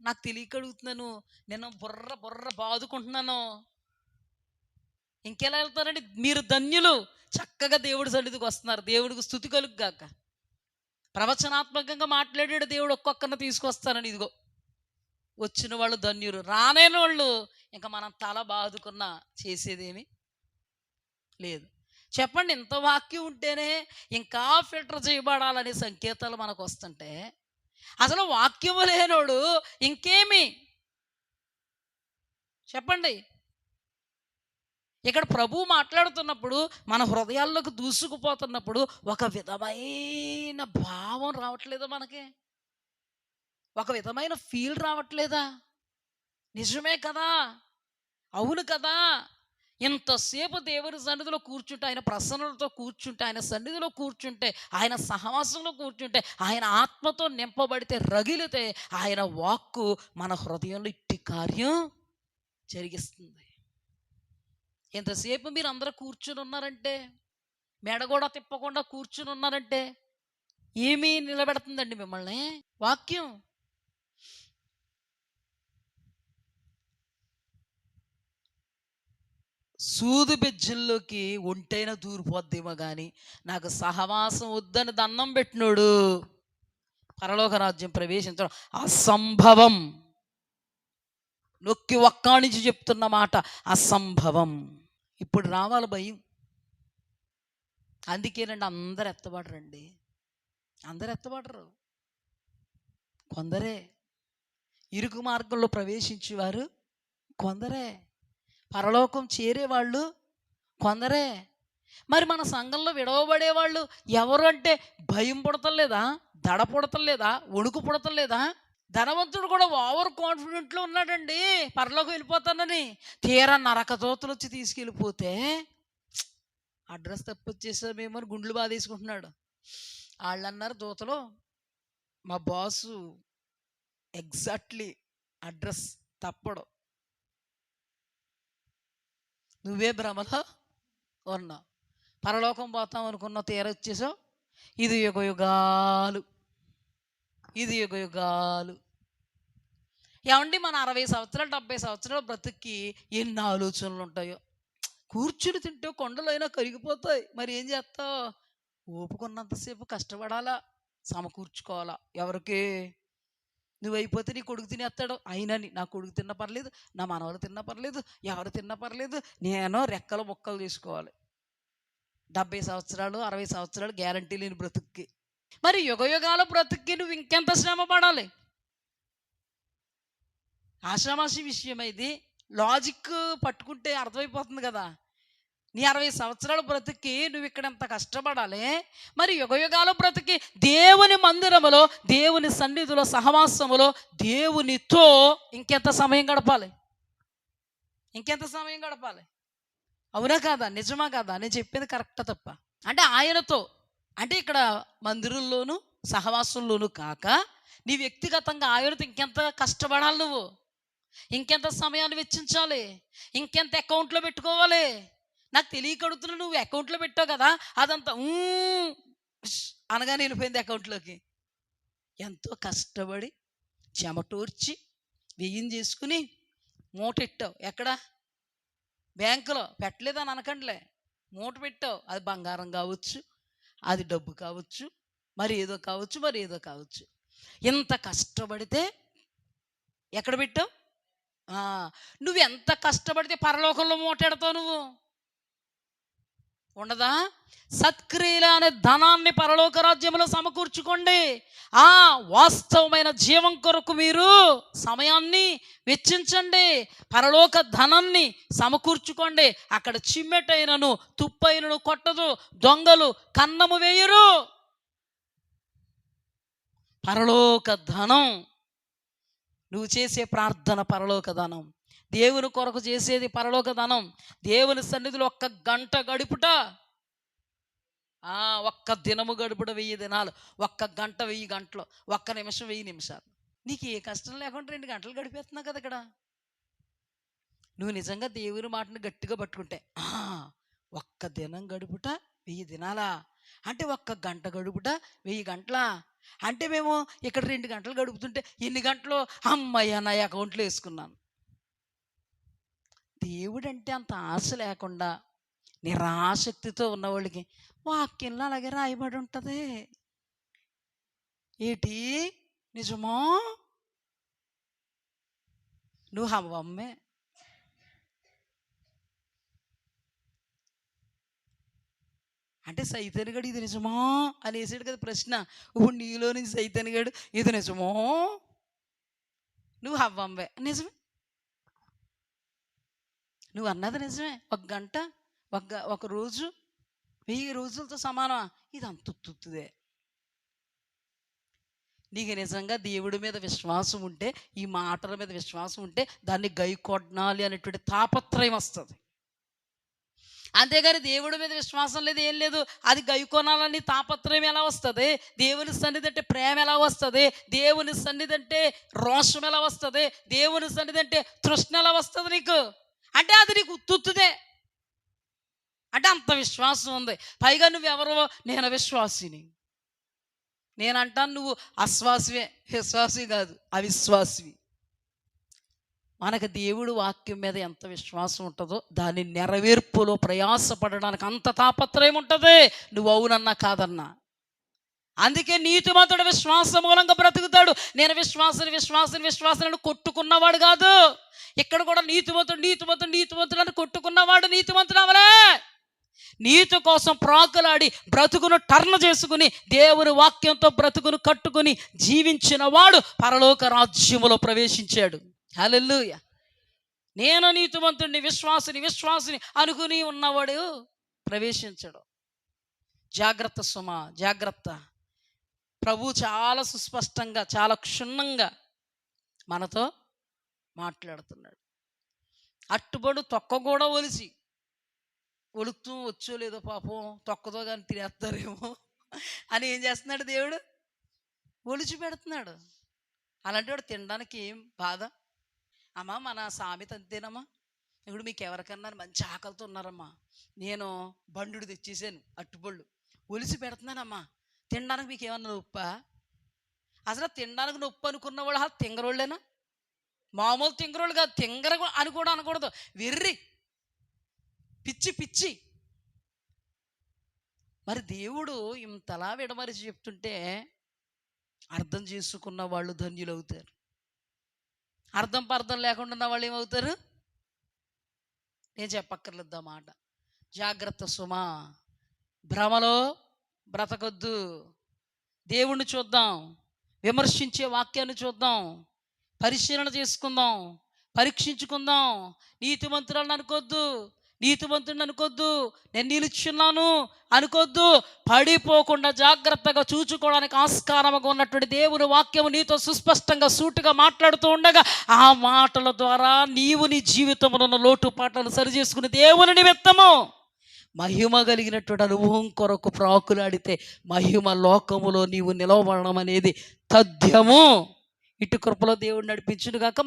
A: నాకు తెలియక అడుగుతున్నాను, నేను బుర్ర బుర్ర బాదుకుంటున్నాను. ఇంకెలా వెళ్తారండి? మీరు ధన్యులు, చక్కగా దేవుడి సన్నిధికి వస్తున్నారు. దేవుడికి స్తుతి కలుగుగాక. ప్రవచనాత్మకంగా మాట్లాడాడు దేవుడు, ఒక్కొక్కరిని తీసుకొస్తానని. ఇదిగో వచ్చిన వాళ్ళు ధన్యులు, రాలేని వాళ్ళు ఇంకా మనం తల బాదుకున్నా చేసేదేమి లేదు. చెప్పండి, ఇంత వాక్యం ఉంటేనే ఇంకా ఫిల్టర్ చేయబడాలనే సంకేతాలు మనకు వస్తుంటే, అసలు వాక్యము లేనోడు ఇంకేమి చెప్పండి? ఇక్కడ ప్రభు మాట్లాడుతున్నప్పుడు మన హృదయాల్లోకి దూసుకుపోతున్నప్పుడు ఒక విధమైన భావం రావట్లేదా? మనకి ఒక విధమైన ఫీల్ రావట్లేదా? నిజమే కదా, అవును కదా. ఇంతసేపు దేవుని సన్నిధిలో కూర్చుంటే, ఆయన ప్రసన్నలతో కూర్చుంటే, ఆయన సన్నిధిలో కూర్చుంటే, ఆయన సహవాసంలో కూర్చుంటే, ఆయన ఆత్మతో నింపబడితే, రగిలితే ఆయన వాక్కు మన హృదయంలో ఇట్టి కార్యం జరిగిస్తుంది. ఎంతసేపు మీరు అందరూ కూర్చుని ఉన్నారంటే, మెడ కూడా తిప్పకుండా కూర్చుని ఉన్నారంటే ఏమీ నిలబెడుతుందండి మిమ్మల్ని? వాక్యం. సూదు బెజ్జల్లోకి ఒంటైన దూరిపోద్దేమో కానీ నాకు సహవాసం వద్దని దండం పెట్టినోడు పరలోక రాజ్యం ప్రవేశించడం అసంభవం. నొక్కి ఒక్కాణించి చెప్తున్న మాట అసంభవం. ఇప్పుడు రావాలి భయం. అందుకేనండి అందరు ఎత్తబడరండి. అందరు ఎత్తబడరు, కొందరే. ఇరుకు మార్గంలో ప్రవేశించేవారు కొందరే, పరలోకం చేరేవాళ్ళు కొందరే. మరి మన సంఘంలో విడవబడేవాళ్ళు ఎవరు అంటే భయం పుడతలేదా? దడ పుడతలేదా? వణుకు పుడతలేదా? ధనవంతుడు కూడా ఓవర్ కాన్ఫిడెంట్లో ఉన్నాడండి పరలోకం వెళ్ళిపోతానని. తీరా నరకదూతలు వచ్చి తీసుకెళ్ళిపోతే అడ్రస్ తప్పొచ్చేసామేమో అని గుండ్లు బాధేసుకుంటున్నాడు. వాళ్ళు అన్నారు దూతలు, మా బాసు ఎగ్జాక్ట్లీ అడ్రస్ తప్పడు, నువ్వే భ్రమలో ఉన్నావు, పరలోకం పోతాం అనుకున్న తీరొచ్చేసావు. ఇది యుగయుగాలు, ఇది యుగయుగాలు. ఏమండి, మన 60 సంవత్సరాలు 70 సంవత్సరాలు బ్రతుక్కి ఎన్ని ఆలోచనలు ఉంటాయో. కూర్చుని తింటే కొండలైనా కరిగిపోతాయి, మరి ఏం చేస్తావు? ఓపుకున్నంతసేపు కష్టపడాలా, సమకూర్చుకోవాలా. ఎవరికి? నువ్వు అయిపోతే నీ కొడుకు తినేస్తాడు అయినని. నా కొడుకు తిన్నా పర్లేదు, నా మనవలు తిన్నా పర్లేదు, ఎవరు తిన్నా పర్లేదు, నేను రెక్కలు ముక్కలు చేసుకోవాలి. 70 సంవత్సరాలు 60 సంవత్సరాలు గ్యారంటీ లేని బ్రతుక్కి. మరి యుగ బ్రతుక్కి నువ్వు ఇంకెంత శ్రమ పడాలి? ఆషామాషి విషయం ఇది. లాజిక్ పట్టుకుంటే అర్థమైపోతుంది కదా. నీ 60 సంవత్సరాల బ్రతుక్కి నువ్వు ఇక్కడ ఎంత కష్టపడాలి. మరి యుగ బ్రతుకి దేవుని మందిరములో, దేవుని సన్నిధిలో, సహవాసములో దేవునితో ఇంకెంత సమయం గడపాలి? ఇంకెంత సమయం గడపాలి? అవునా కాదా? నిజమా కాదా? నేను చెప్పింది కరెక్టా తప్ప? అంటే ఆయనతో, అంటే ఇక్కడ మందిరంలోను సహవాసంలోను కాక నీ వ్యక్తిగతంగా ఆయనతో ఇంకెంత కష్టపడాలి? నువ్వు ఇంకెంత సమయాన్ని వెచ్చించాలి? ఇంకెంత అకౌంట్లో పెట్టుకోవాలి? నాకు తెలియక అడుగుతున్నా. నువ్వు అకౌంట్లో పెట్టావు కదా, అదంతా అనగానే వెళ్ళిపోయింది అకౌంట్లోకి. ఎంతో కష్టపడి చెమటూర్చి వెయ్యం చేసుకుని మూటెట్టావు. ఎక్కడ? బ్యాంకులో. పెట్టలేదని అనకండిలే, మూట పెట్టావు. అది బంగారం కావచ్చు, అది డబ్బు కావచ్చు, మరి ఏదో కావచ్చు, మరి ఏదో కావచ్చు. ఇంత కష్టపడితే ఎక్కడ పెట్టావు? నువ్వు ఎంత కష్టపడితే పరలోకంలో మూటెడతావు నువ్వు? ఉండదా? సత్క్రియల అనే ధనాన్ని పరలోక రాజ్యంలో సమకూర్చుకోండి. వాస్తవమైన జీవం కొరకు మీరు సమయాన్ని వెచ్చించండి. పరలోక ధనాన్ని సమకూర్చుకోండి. అక్కడ చిమ్మెటైనను తుప్పైనను కొట్టదు, దొంగలు కన్నము వేయరు. పరలోక ధనం. నువ్వు చేసే ప్రార్థన పరలోక ధనం. దేవుని కొరకు చేసేది పరలోక ధనం. దేవుని సన్నిధిలో 1 గంట గడుపుట, 1 దినము గడుపుట 1000 దినాలు, 1 గంట 1000 గంటలు, 1 నిమిషం 1000 నిమిషాలు. నీకు ఏ కష్టం లేకుండా 2 గంటలు గడిపేస్తున్నావు కదా ఇక్కడ. నువ్వు నిజంగా దేవుని మాటను గట్టిగా పట్టుకుంటే 1 దినం గడుపుట 1000 దినాలా? అంటే 1 గంట గడుపుట 1000 గంటలా? అంటే మేము ఇక్కడ 2 గంటలు గడుపుతుంటే ఎన్ని గంటలు అమ్మయ్య నా అకౌంట్లో వేసుకున్నాను. దేవుడంటే అంత ఆశ లేకుండా నిరాసక్తితో ఉన్నవాళ్ళకి వాక్యంలో అలాగే రాయబడి ఉంటుంది. ఏటి నిజమో? నువ్వు హవ్వమ్మే. అంటే సైతానుగాడు ఇది నిజమో అని వేసాడు కదా ప్రశ్న. ఇప్పుడు నీలో నుంచి సైతానుగాడు ఇది నిజమో? నువ్వు హవ్వమ్మే. నిజమే, నువ్వు అన్నది నిజమే. 1 గంట, ఒక రోజు 1000 రోజులతో సమానమా? ఇది అంత తుత్తుదే. నీకు నిజంగా దేవుడి మీద విశ్వాసం ఉంటే, ఈ మాటల మీద విశ్వాసం ఉంటే దాన్ని గైకొనాలి అనేటువంటి తాపత్రయం వస్తుంది. అంతేగాని దేవుడి మీద విశ్వాసం లేదు, ఏం లేదు, అది గైకొనాలని తాపత్రయం ఎలా వస్తుంది? దేవుని సన్నిధి అంటే ప్రేమ ఎలా వస్తుంది? దేవుని సన్నిధి అంటే రోషం ఎలా వస్తుంది? దేవుని సన్నిధి అంటే తృష్ణ ఎలా వస్తుంది నీకు? అంటే అది నీకు ఉత్తుదే. అంటే అంత విశ్వాసం ఉంది. పైగా నువ్వెవరో? నేను విశ్వాసిని. నేనంటాను నువ్వు అశ్వాసివే, విశ్వాసి కాదు, అవిశ్వాసివి. మనకు దేవుడు వాక్యం మీద ఎంత విశ్వాసం ఉంటుందో దాని నెరవేర్పులో ప్రయాసపడడానికి అంత తాపత్రయం ఉంటుంది. నువ్వు అవునన్నా కాదన్నా. అందుకే నీతిమంతుడు విశ్వాస మూలంగా బ్రతుకుతాడు. నేను విశ్వాసాన్ని కొట్టుకున్నవాడు కాదు. ఇక్కడ కూడా నీతిమంతుడు అని కొట్టుకున్నవాడు నీతిమంతుడు అవలే. నీతి కోసం ప్రాకులాడి బ్రతుకును టర్న్ చేసుకుని దేవుని వాక్యంతో బ్రతుకును కట్టుకుని జీవించిన వాడు పరలోక రాజ్యములో ప్రవేశించాడు. హల్లెలూయా. నేను నీతిమంతుడిని, విశ్వాసిని అనుకుని ఉన్నవాడు ప్రవేశించడు. జాగ్రత్త సుమా, జాగ్రత్త. ప్రభు చాలా సుస్పష్టంగా, చాలా క్షుణ్ణంగా మనతో మాట్లాడుతున్నాడు. అట్టుబడు తొక్క కూడా ఒలుతూ వచ్చో లేదో పాపం, తొక్కతో కానీ తినేస్తారేమో అని ఏం చేస్తున్నాడు దేవుడు? ఒలిచి పెడుతున్నాడు. అలాంటి వాడు తినడానికి ఏం బాధ? అమ్మా మన సామెత అంతేనమ్మా. ఇప్పుడు మీకు ఎవరికన్నా మంచి ఆకలితో ఉన్నారమ్మా, నేను బండు తెచ్చేసాను అట్టుపళ్ళు, ఒలిసి పెడుతున్నానమ్మా, తినడానికి మీకు ఏమన్నా నొప్పా? అసలు తినడానికి నొప్పి అనుకున్న వాళ్ళు తింగరోళ్ళేనా? మామూలు తింగరోళ్ళు కాదు, తింగర అని కూడా అనకూడదు, వెర్రి పిచ్చి. మరి దేవుడు ఇంతలా విడమరిచి చెప్తుంటే అర్థం చేసుకున్న వాళ్ళు ధన్యులవుతారు. అర్థం పర్థం లేకుండా ఉన్న వాళ్ళు ఏమవుతారు? నేను చెప్పక్కర్లేదు మాట. జాగ్రత్త సుమా, భ్రమలో బ్రతకొద్దు. దేవుణ్ణి చూద్దాం, విమర్శించే వాక్యాన్ని చూద్దాం, పరిశీలన చేసుకుందాం, పరీక్షించుకుందాం. నీతిమంతురాలను అనుకోద్దు, నీతిమంతుడిని అనుకోద్దు, నేను నిలుచున్నాను అనుకోద్దు. పడిపోకుండా జాగ్రత్తగా చూచుకోవడానికి ఆస్కారముగా ఉన్నటువంటి దేవుని వాక్యము నీతో సుస్పష్టంగా సూటిగా మాట్లాడుతూ ఉండగా ఆ మాటల ద్వారా నీవు నీ జీవితంలో ఉన్న లోటుపాట్లను సరిచేసుకుని దేవుని నిమిత్తము మహిమ కలిగినటువంటి అనుభవం కొరకు ప్రాకులాడితే మహిమ లోకములో నీవు నిలవబడడం అనేది తథ్యము. ఇటు కృపలో దేవుడు నడిపించును గాక.